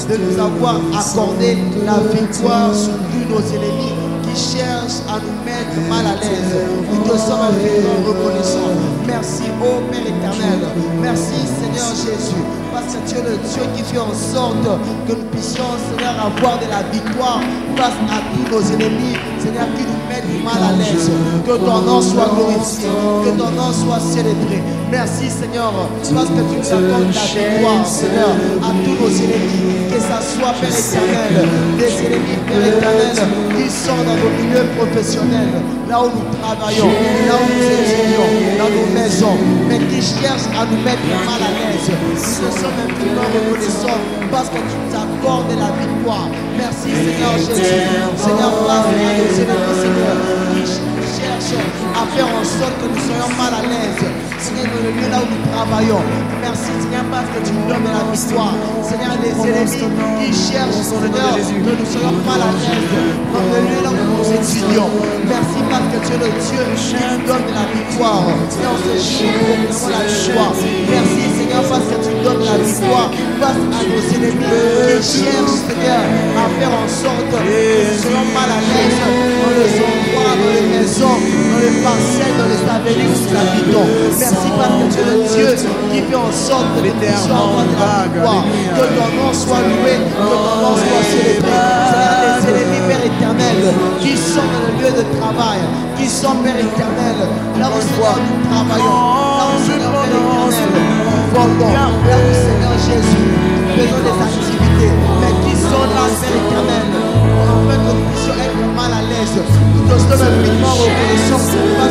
de nous avoir accordé la victoire sur tous nos ennemis qui cherchent à nous mettre mal à l'aise. Nous te sommes infiniment reconnaissants. Merci, ô Père éternel. Merci, Seigneur Jésus, parce que tu es le Dieu qui fait en sorte que nous puissions, Seigneur, avoir de la victoire face à tous nos ennemis, Seigneur, qui nous mettent mal à l'aise. Que ton nom soit glorifié, que ton nom soit célébré. Merci, Seigneur, parce que tu nous accordes la victoire, Seigneur, à tous nos ennemis, que ça soit, Père éternel, des ennemis, Père éternel, qui sont dans nos milieux professionnels, là où nous travaillons, là où nous étudions, dans nos maisons, mais qui cherchent à nous mettre mal à l'aise. Nous te sommes infiniment reconnaissants parce que tu nous accordes la victoire. Merci, Seigneur Jésus. Seigneur, face à nos ennemis, Seigneur, qui cherchent à faire en sorte que nous soyons mal à l'aise. Seigneur, dans le lieu là où nous travaillons. Merci, Seigneur, parce que tu nous donnes la victoire. Seigneur, les ennemis qui cherchent, Seigneur, que nous soyons mal à l'aise. Dans le lieu là où nous étudions. Merci parce que tu es le Dieu qui nous donne la victoire. Seigneur, on se joue pour la victoire. Merci, Seigneur, parce que tu nous donnes la victoire face à nos ennemis qui cherchent, Seigneur, à faire en sorte que nous soyons mal à l'aise dans les endroits, dans les maisons, dans les parcelles, dans les avenues où nous habitons. Merci parce que tu es le Dieu qui fait en sorte que nous puissions avoir de la victoire. Que ton nom soit loué, que ton nom soit célébré. Seigneur, les ennemis, Père éternel, qui sont dans le lieu de travail, qui sont, Père éternel, là où, Seigneur, nous travaillons, là où, Seigneur, Père éternel, nous vendons, là où, Seigneur Jésus, nous faisons des activités, mais qui sont là, Père éternel, afin que nous puissions être mal à l'aise. Nous te sommes infiniment reconnaissants.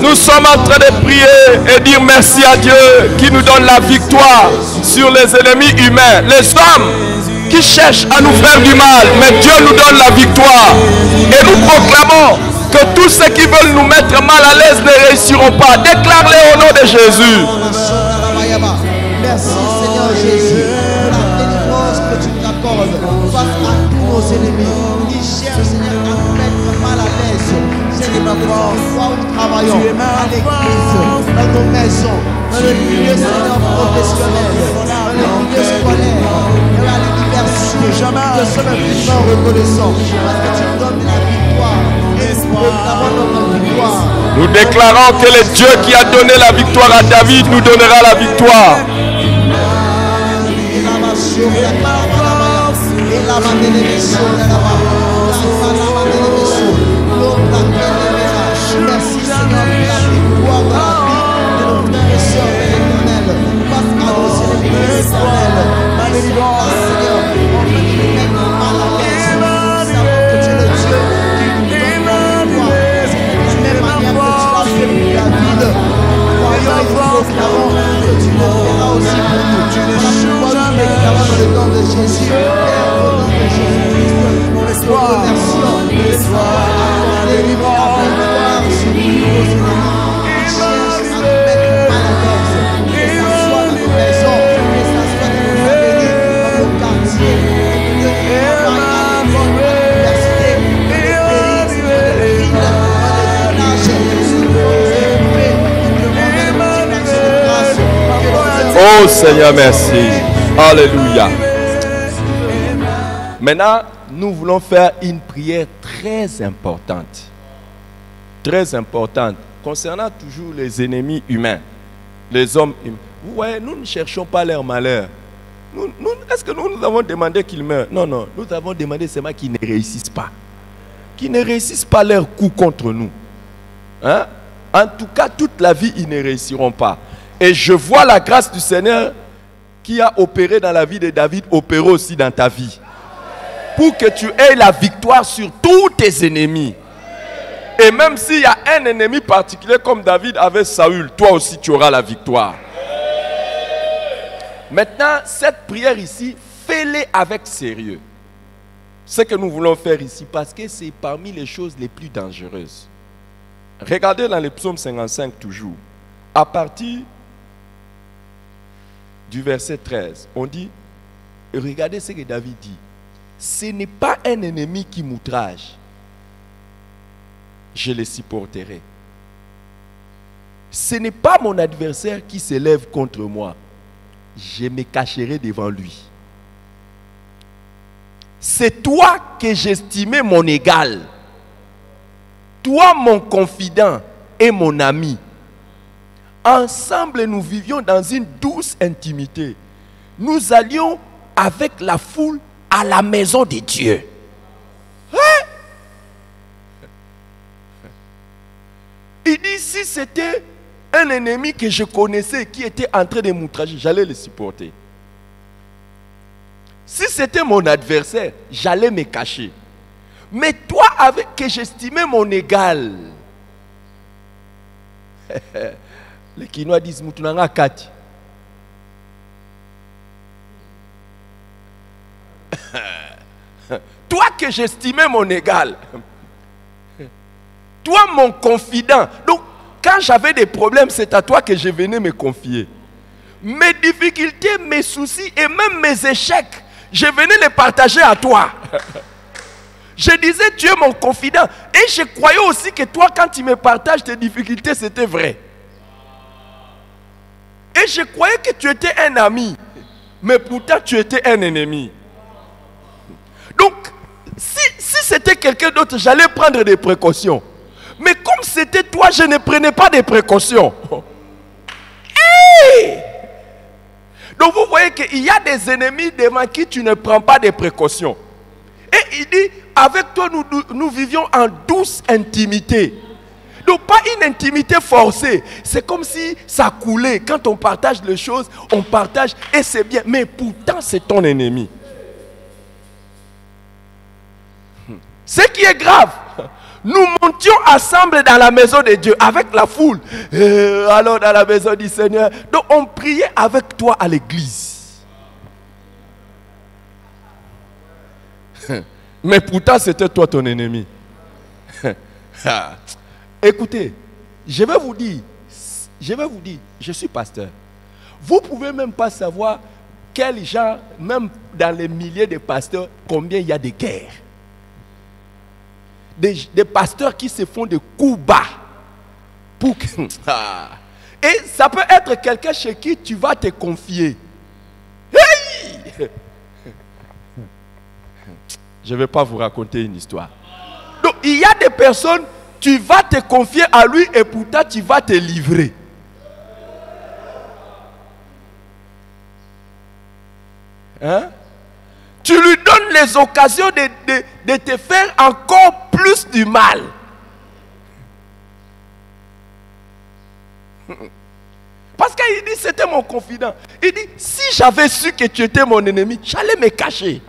Nous sommes en train de prier et dire merci à Dieu qui nous donne la victoire sur les ennemis humains, les hommes qui cherchent à nous faire du mal, mais Dieu nous donne la victoire. Et nous proclamons que tous ceux qui veulent nous mettre mal à l'aise ne réussiront pas. Déclare-les au nom de Jésus. Merci, Seigneur Jésus, pour la délivrance que tu nous accordes face à tous nos ennemis qui cherchent, Seigneur, à nous mettre mal à l'aise. Seigneur, dans l'endroit où nous travaillons, à l'église, dans nos maisons, dans le milieu, Seigneur, professionnel, dans le milieu scolaire, et à l'université. Nous te sommes infiniment reconnaissants parce que tu nous donnes la victoire et nous proclamons notre victoire. Nous déclarons que le Dieu qui a donné la victoire à David nous donnera la victoire. Merci Seigneur pour la victoire dans la vie de nos frères et sœurs, Père éternel. Parce qu'à nous célébrer l'éternel. Seigneur, on veut nous mettre mal à l'aise. Nous savons que tu es le Dieu qui nous donne la victoire. C'est de la même manière que tu l'as fait pour David. Croyons et nous déclarons que tu le feras aussi pour nous. Voilà pourquoi nous déclarons dans le nom de Jésus. Père, au nom de Jésus-Christ, nous te remercions. Accordez la victoire sur tous nos ennemis qui cherchent à nous mettre mal à l'aise. Que ça soit dans nos maisons, que ça soit dans nos familles, dans nos quartiers, dans nos lieux de travail, à l'école, à l'université, dans nos pays, dans les villes, dans les villages. Seigneur, nous te remercions, nous te rendons grâce. Oh Seigneur, merci. Alléluia. Maintenant, nous voulons faire une prière très importante. Très importante. Concernant toujours les ennemis humains. Les hommes humains. Vous voyez, nous ne cherchons pas leur malheur. Est-ce que nous avons demandé qu'ils meurent? Non, non. Nous avons demandé seulement qu'ils ne réussissent pas. Qu'ils ne réussissent pas leur coup contre nous. Hein? En tout cas, toute la vie, ils ne réussiront pas. Et je vois la grâce du Seigneur qui a opéré dans la vie de David, opérer aussi dans ta vie. Pour que tu aies la victoire sur tous tes ennemis. Et même s'il y a un ennemi particulier comme David avec Saül, toi aussi tu auras la victoire. Maintenant, cette prière ici, fais-la avec sérieux. Ce que nous voulons faire ici, parce que c'est parmi les choses les plus dangereuses. Regardez dans le psaume 55 toujours. À partir du verset 13, on dit, regardez ce que David dit. Ce n'est pas un ennemi qui m'outrage. Je le supporterai. Ce n'est pas mon adversaire qui s'élève contre moi. Je me cacherai devant lui. C'est toi que j'estimais mon égal. Toi mon confident et mon ami. Ensemble nous vivions dans une douce intimité. Nous allions avec la foule à la maison de Dieu. Hein? Il dit, si c'était un ennemi que je connaissais qui était en train de m'outrager, j'allais le supporter. Si c'était mon adversaire, j'allais me cacher. Mais toi, avec que j'estimais mon égal, les Kinois disent, Moutounanga Kati. Toi que j'estimais mon égal, toi mon confident. Donc quand j'avais des problèmes, c'est à toi que je venais me confier. Mes difficultés, mes soucis et même mes échecs, je venais les partager à toi. Je disais, tu es mon confident. Et je croyais aussi que toi, quand tu me partages tes difficultés, c'était vrai. Et je croyais que tu étais un ami. Mais pourtant, tu étais un ennemi. Donc, si c'était quelqu'un d'autre, j'allais prendre des précautions. Mais comme c'était toi, je ne prenais pas des précautions. Hey! Donc vous voyez qu'il y a des ennemis devant qui tu ne prends pas des précautions. Et il dit, avec toi, nous vivions en douce intimité. Donc pas une intimité forcée. C'est comme si ça coulait. Quand on partage les choses, on partage et c'est bien. Mais pourtant, c'est ton ennemi. Ce qui est grave, nous montions ensemble dans la maison de Dieu avec la foule. Alors dans la maison du Seigneur. Donc on priait avec toi à l'église. Mais pourtant c'était toi ton ennemi. Écoutez, je vais vous dire, je suis pasteur. Vous ne pouvez même pas savoir quel genre, même dans les milliers de pasteurs, combien il y a de guerres. Des pasteurs qui se font des coups bas. Pour que... Et ça peut être quelqu'un chez qui tu vas te confier. Hey! Je ne vais pas vous raconter une histoire. Donc il y a des personnes, tu vas te confier à lui et pourtant tu vas te livrer. Hein? tu lui donnes les occasions de te faire encore plus du mal. Parce qu'il dit, c'était mon confident. Il dit, si j'avais su que tu étais mon ennemi, j'allais me cacher.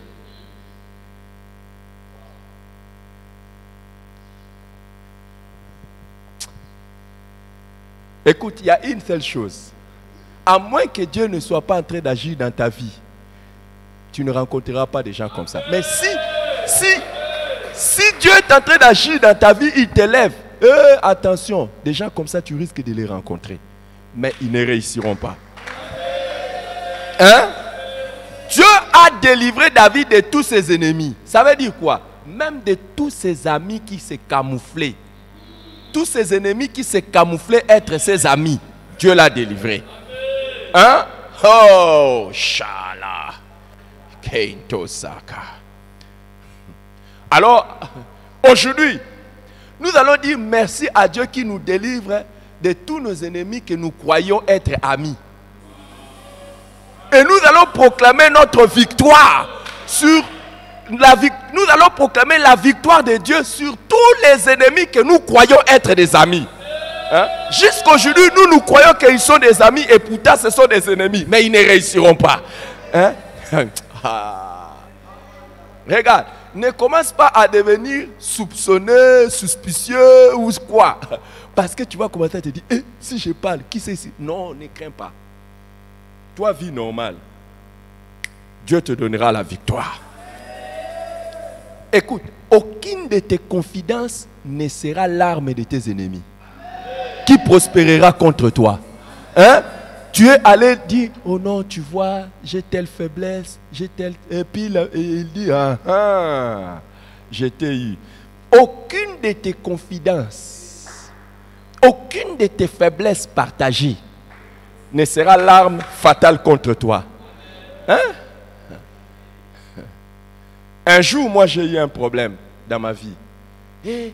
Écoute, il y a une seule chose. À moins que Dieu ne soit pas en train d'agir dans ta vie, tu ne rencontreras pas des gens comme ça. Mais si Dieu est en train d'agir dans ta vie, il t'élève. Attention, des gens comme ça, tu risques de les rencontrer. Mais ils ne réussiront pas. Hein? Dieu a délivré David de tous ses ennemis. Ça veut dire quoi? Même de tous ses amis qui se camouflaient. Tous ses ennemis qui se camouflaient être ses amis. Dieu l'a délivré. Hein? Oh, Shala. Kento Saka. Alors, aujourd'hui, nous allons dire merci à Dieu qui nous délivre de tous nos ennemis que nous croyons être amis. Et nous allons proclamer notre victoire sur nous allons proclamer la victoire de Dieu sur tous les ennemis que nous croyons être des amis. Hein? Jusqu'aujourd'hui, nous croyons qu'ils sont des amis et pourtant ce sont des ennemis. Mais ils ne réussiront pas. Hein? Regarde, ne commence pas à devenir soupçonneux, suspicieux ou quoi. Parce que tu vas commencer à te dire, si je parle, qui c'est ici? Non, ne crains pas. Toi, vie normale. Dieu te donnera la victoire. Écoute, aucune de tes confidences ne sera l'arme de tes ennemis qui prospérera contre toi. Hein? Tu es allé dire, oh non, tu vois, j'ai telle faiblesse, j'ai telle... Et puis il dit, je t'ai eu. Aucune de tes confidences, aucune de tes faiblesses partagées ne sera l'arme fatale contre toi. Hein? Un jour, moi, j'ai eu un problème dans ma vie. Et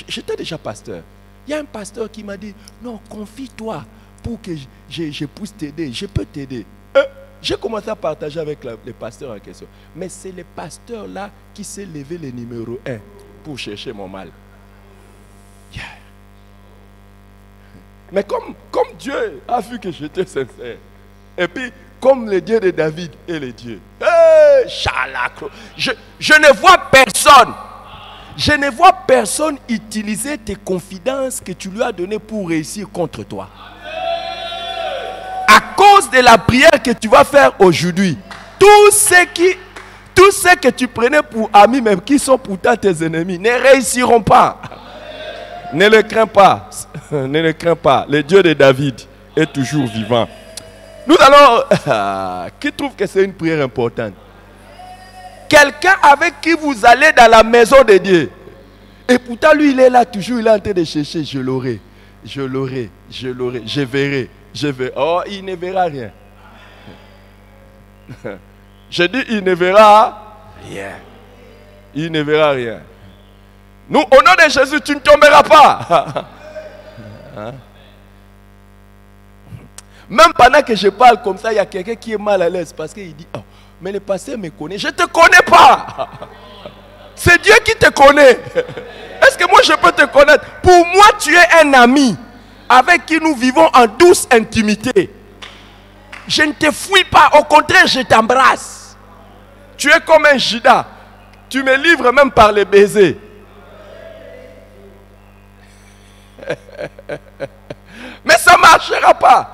j'étais déjà pasteur. Il y a un pasteur qui m'a dit, non, confie-toi pour que je puisse t'aider. Je peux t'aider. J'ai commencé à partager avec le pasteur en question. Mais c'est le pasteur là qui s'est levé le numéro 1 pour chercher mon mal. Yeah. Mais comme Dieu a vu que j'étais sincère, et puis comme le Dieu de David est le Dieu, je ne vois personne. Je ne vois personne utiliser tes confidences que tu lui as données pour réussir contre toi. À cause de la prière que tu vas faire aujourd'hui, tous ceux que tu prenais pour amis, même qui sont pourtant tes ennemis, ne réussiront pas. Ne le crains pas. Ne le crains pas. Le Dieu de David est toujours vivant. Nous allons... qui trouve que c'est une prière importante? Quelqu'un avec qui vous allez dans la maison de Dieu. Et pourtant, lui, il est là toujours, il est en train de chercher. Je l'aurai, je l'aurai, je l'aurai, je verrai, je verrai. Oh, il ne verra rien. Je dis, il ne verra rien. Il ne verra rien. Nous, au nom de Jésus, tu ne tomberas pas. Hein? Même pendant que je parle comme ça, il y a quelqu'un qui est mal à l'aise parce qu'il dit, oh, mais le pasteur me connaît. Je ne te connais pas. C'est Dieu qui te connaît. Est-ce que moi je peux te connaître? Pour moi, tu es un ami avec qui nous vivons en douce intimité. Je ne te fuis pas. Au contraire, je t'embrasse. Tu es comme un Judas. Tu me livres même par les baisers. Mais ça ne marchera pas.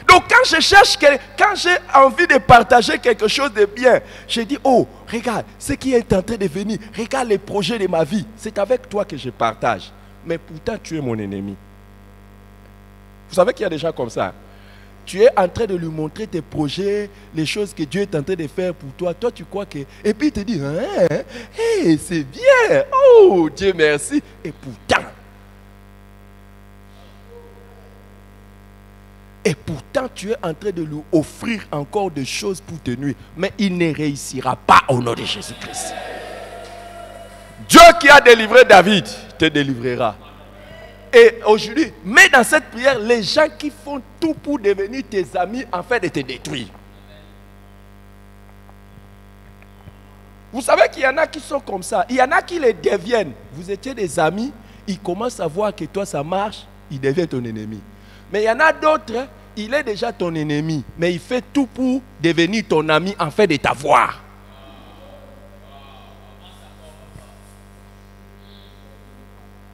Donc quand j'ai envie de partager quelque chose de bien, je dis, oh, regarde ce qui est en train de venir, regarde les projets de ma vie. C'est avec toi que je partage. Mais pourtant, tu es mon ennemi. Vous savez qu'il y a des gens comme ça. Tu es en train de lui montrer tes projets, les choses que Dieu est en train de faire pour toi. Toi, tu crois que... Et puis, il te dit, hey, c'est bien. Oh, Dieu merci. Et pourtant... Et pourtant, tu es en train de lui offrir encore des choses pour te nuire. Mais il ne réussira pas au nom de Jésus-Christ. Dieu qui a délivré David te délivrera. Et aujourd'hui, mets dans cette prière les gens qui font tout pour devenir tes amis afin de te détruire. Vous savez qu'il y en a qui sont comme ça. Il y en a qui les deviennent. Vous étiez des amis, ils commencent à voir que toi ça marche, il devient ton ennemi. Mais il y en a d'autres, il est déjà ton ennemi, mais il fait tout pour devenir ton ami en fait de t'avoir.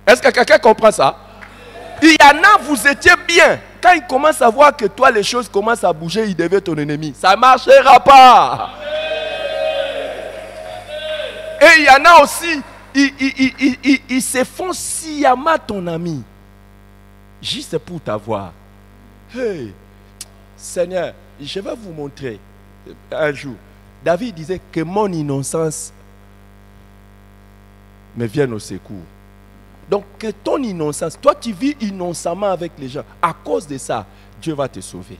Est-ce que quelqu'un comprend ça? Il y en a, vous étiez bien. Quand il commence à voir que toi, les choses commencent à bouger, il devient ton ennemi. Ça ne marchera pas. Et il y en a aussi, ils se font sciemment ton ami. Juste pour t'avoir. Hey, Seigneur, je vais vous montrer un jour. David disait que mon innocence me vienne au secours. Donc que ton innocence, toi tu vis innocemment avec les gens. À cause de ça, Dieu va te sauver.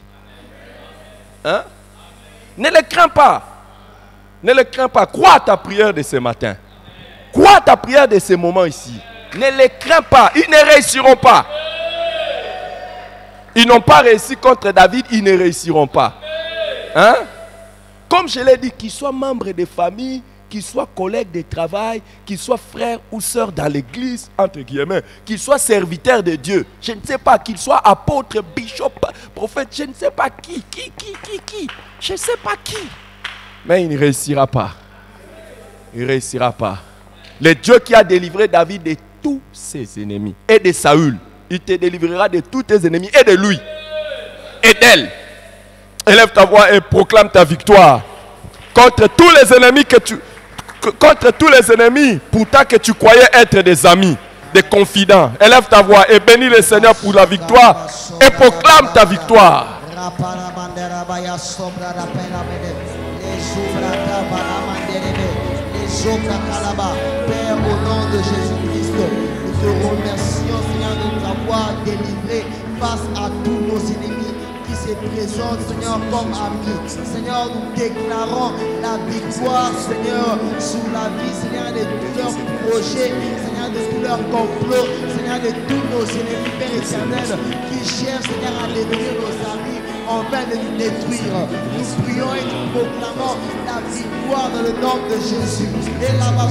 Hein? Ne le crains pas. Ne le crains pas. Crois à ta prière de ce matin. Crois à ta prière de ce moment ici. Ne les crains pas. Ils ne réussiront pas. Ils n'ont pas réussi contre David. Ils ne réussiront pas. Hein? Comme je l'ai dit, qu'ils soient membres de famille, qu'ils soient collègues de travail, qu'ils soient frères ou sœurs dans l'église, entre guillemets, qu'ils soient serviteurs de Dieu. Je ne sais pas, qu'ils soient apôtres, bishop, prophète, je ne sais pas qui. Je ne sais pas qui. Mais il ne réussira pas. Il ne réussira pas. Le Dieu qui a délivré David de tous ses ennemis et de Saül, il te délivrera de tous tes ennemis et de lui et d'elle. Élève ta voix et proclame ta victoire contre tous les ennemis contre tous les ennemis pourtant que tu croyais être des amis, des confidents. Élève ta voix et bénis le Seigneur pour la victoire et proclame ta victoire. Père, au nom de Jésus-Christ, nous te remercions, Seigneur, de nous avoir délivrés face à tous nos ennemis qui se présentent, Seigneur, comme amis. Seigneur, nous déclarons la victoire, Seigneur, sur la vie, Seigneur, de tous leurs projets, Seigneur, de tous leurs complots, Seigneur, de tous nos ennemis, Père éternel, qui cherchent, Seigneur, à devenir nos amis, en vain de nous détruire. Nous prions et nous proclamons la victoire dans le nom de Jésus. Et la la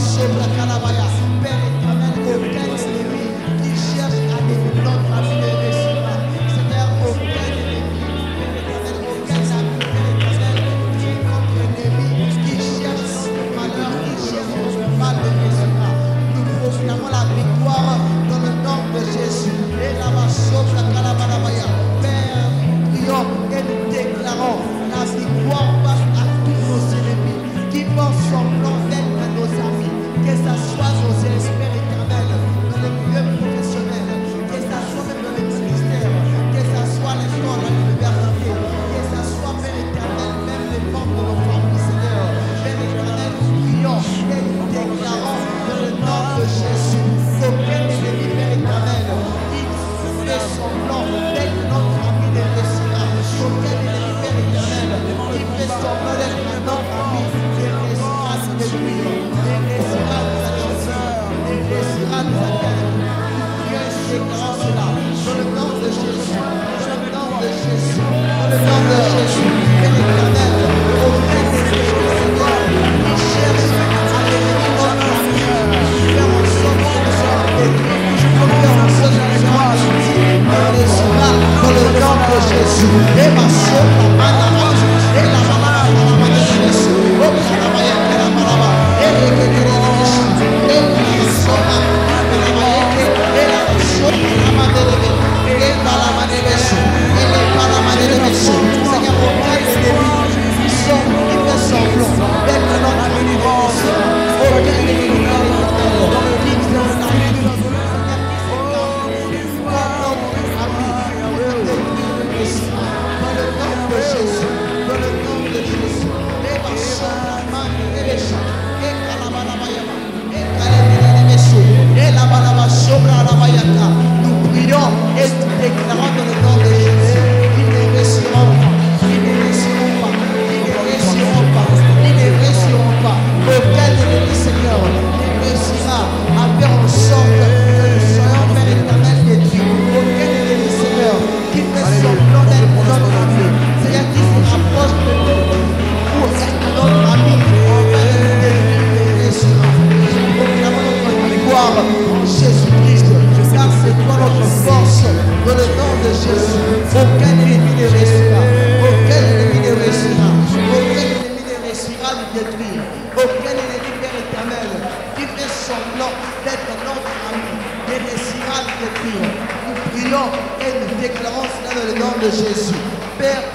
Calabaya, Père éternel, aucun ennemi qui cherche à devenir notre ami ne réussira. Seigneur, aucun ennemi, Père éternel, aucun ami, Père éternel, qui est notre ennemi, qui cherche notre malheur, qui cherche notre mal ne réussira. Nous proclamons la victoire dans le nom de Jésus. Et la la Calabaya, Père, prions et nous déclarons la victoire face à tous nos ennemis qui pensent semblant d'être nos amis, que ce soit nos espères éternels, dans le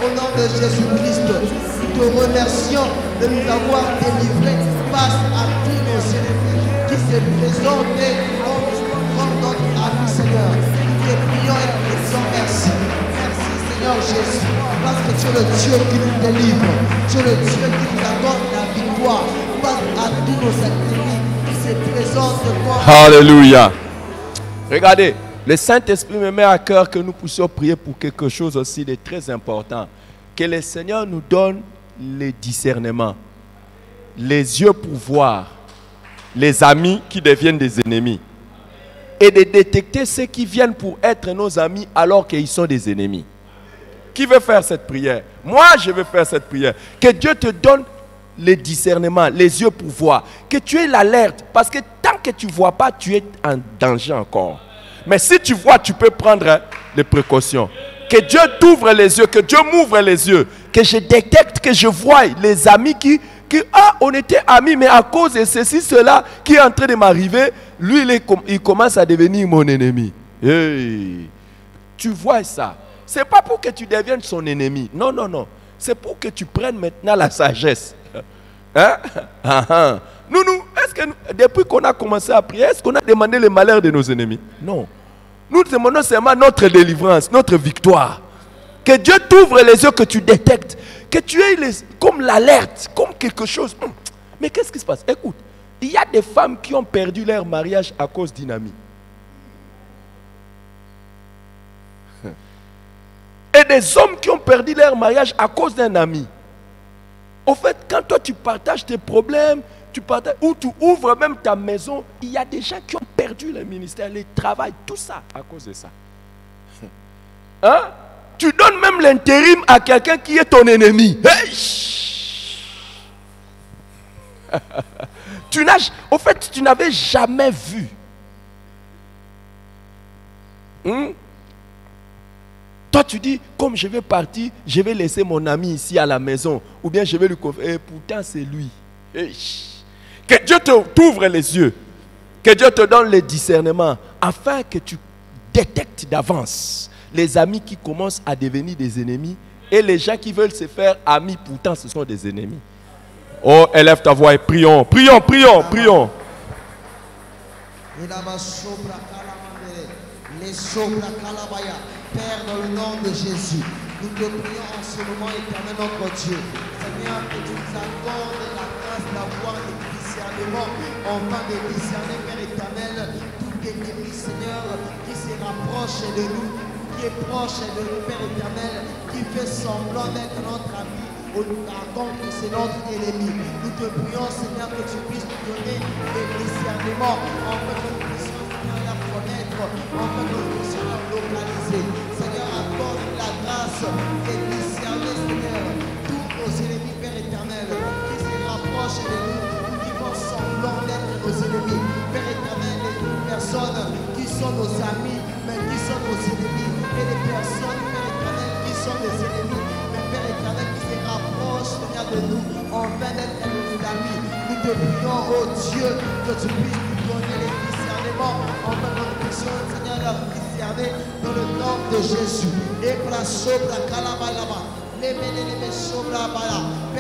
au nom de Jésus-Christ. Nous te remercions de nous avoir délivrés face à tous nos ennemis qui se présentaient comme notre ami, Seigneur. Nous te prions et te disons merci. Merci, Seigneur Jésus, parce que tu es le Dieu qui nous délivre. Tu es le Dieu qui nous accorde la victoire face à tous nos ennemis qui se présentent devant nous. Alléluia. Regardez, le Saint-Esprit me met à cœur que nous puissions prier pour quelque chose aussi de très important. Que le Seigneur nous donne les discernements, les yeux pour voir les amis qui deviennent des ennemis et de détecter ceux qui viennent pour être nos amis alors qu'ils sont des ennemis. Qui veut faire cette prière? Moi, je veux faire cette prière. Que Dieu te donne les discernements, les yeux pour voir. Que tu aies l'alerte. Parce que tant que tu ne vois pas, tu es en danger encore. Mais si tu vois, tu peux prendre des précautions. Que Dieu t'ouvre les yeux, que Dieu m'ouvre les yeux. Que je détecte, que je voie les amis qui on était amis, mais à cause de ceci, cela qui est en train de m'arriver, lui, il commence à devenir mon ennemi. Hey. Tu vois ça. Ce n'est pas pour que tu deviennes son ennemi. Non, non, non. C'est pour que tu prennes maintenant la sagesse. Hein? Nous, est-ce que depuis qu'on a commencé à prier, est-ce qu'on a demandé le malheur de nos ennemis? Non. Nous demandons seulement notre délivrance, notre victoire. Que Dieu t'ouvre les yeux, que tu détectes. Que tu aies comme l'alerte, comme quelque chose. Mais qu'est-ce qui se passe? Écoute, il y a des femmes qui ont perdu leur mariage à cause d'une amie. Et des hommes qui ont perdu leur mariage à cause d'un ami. Au fait, quand toi tu partages tes problèmes, ou tu ouvres même ta maison, il y a des gens qui ont perdu le ministère, le travail, tout ça à cause de ça. Hein? Tu donnes même l'intérim à quelqu'un qui est ton ennemi. Hey! Au fait, tu n'avais jamais vu. Toi, tu dis, comme je vais partir, je vais laisser mon ami ici à la maison. Ou bien je vais lui confier. Et pourtant, c'est lui. Que Dieu t'ouvre les yeux. Que Dieu te donne le discernement. Afin que tu détectes d'avance les amis qui commencent à devenir des ennemis. Et les gens qui veulent se faire amis, pourtant, ce sont des ennemis. Oh, élève ta voix et prions. Prions, prions, prions. Père, dans le nom de Jésus, nous te prions en ce moment, éternel notre Dieu. Seigneur, que tu nous accordes la grâce d'avoir le discernement, enfin de discerner, Père éternel, tout ennemi, Seigneur, qui se rapproche de nous, qui est proche de nous, Père éternel, qui fait semblant d'être notre ami, contre c'est notre ennemi. Nous te prions, Seigneur, que tu puisses nous donner des discernements, enfin que nous puissions, Seigneur, la connaître, enfin que nous puissions la localiser. Seigneur, accorde la grâce et discerner, Seigneur, tous nos ennemis, Père éternel, qui se rapprochent de nous, qui font semblant d'être nos ennemis. Père éternel, les personnes qui sont nos amis, mais qui sont nos ennemis. Et les personnes, Père éternel, qui sont des ennemis, mais Père éternel, qui se rapprochent, Seigneur, de nous, afin d'être nos amis. Nous te prions, oh Dieu, que tu puisses nous donner les discernements, afin que nous puissions, Seigneur, leur discerner dans le nom de Jésus. Et place la calabalaba. Père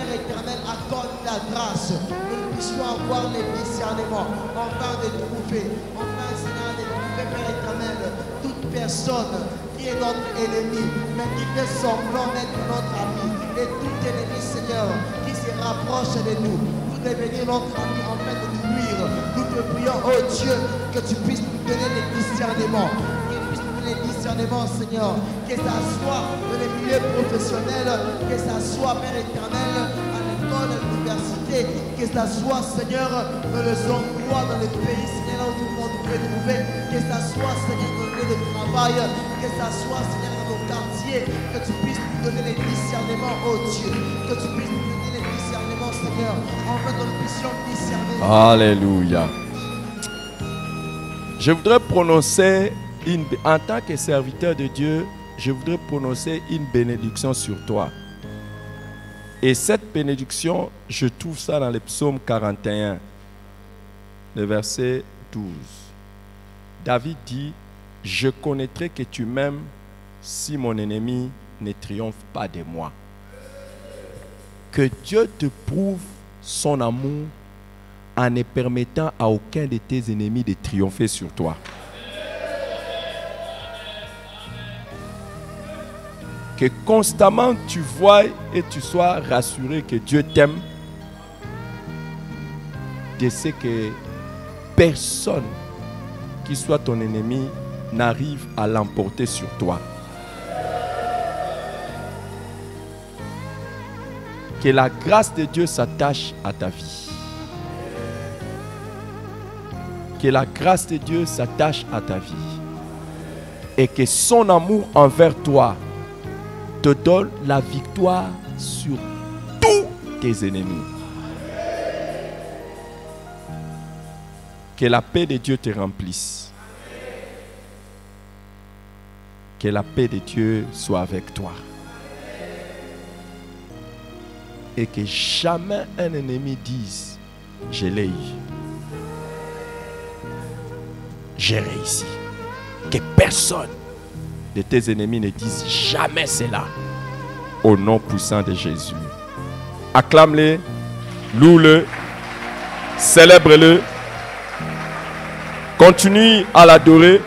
éternel, accorde la grâce que nous puissions avoir les discernements, enfin de trouver, enfin Seigneur, de trouver, Père éternel, toute personne qui est notre ennemi, mais qui fait semblant d'être notre ami, et tout ennemi, Seigneur, qui se rapproche de nous, pour devenir notre ami, afin de nous nuire. Nous te prions, oh Dieu, que tu puisses nous donner les discernements. Les discernements, Seigneur, que ça soit dans les milieux professionnels, que ça soit, Père éternel, à l'école, à l'université, que ça soit, Seigneur, dans les endroits, dans les pays, Seigneur, où tout le monde peut trouver, que ça soit, Seigneur, dans le lieu de travail, que ça soit, Seigneur, dans nos quartiers, que tu puisses nous donner les discernements, oh Dieu, que tu puisses nous donner les discernements, Seigneur, afin que nous puissions discerner. Alléluia. Je voudrais prononcer en tant que serviteur de Dieu, je voudrais prononcer une bénédiction sur toi. Et cette bénédiction, je trouve ça dans le psaume 41, le verset 12. David dit, je connaîtrai que tu m'aimes si mon ennemi ne triomphe pas de moi. Que Dieu te prouve son amour en ne permettant à aucun de tes ennemis de triompher sur toi. Que constamment tu vois et tu sois rassuré que Dieu t'aime, de ce que personne qui soit ton ennemi n'arrive à l'emporter sur toi. Que la grâce de Dieu s'attache à ta vie. Que la grâce de Dieu s'attache à ta vie. Et que son amour envers toi te donne la victoire sur tous tes ennemis. Que la paix de Dieu te remplisse. Que la paix de Dieu soit avec toi. Et que jamais un ennemi dise, je l'ai eu. J'ai réussi. Que personne de tes ennemis ne dise jamais cela. Au nom puissant de Jésus. Acclame-le, loue-le, célèbre-le. Continue à l'adorer.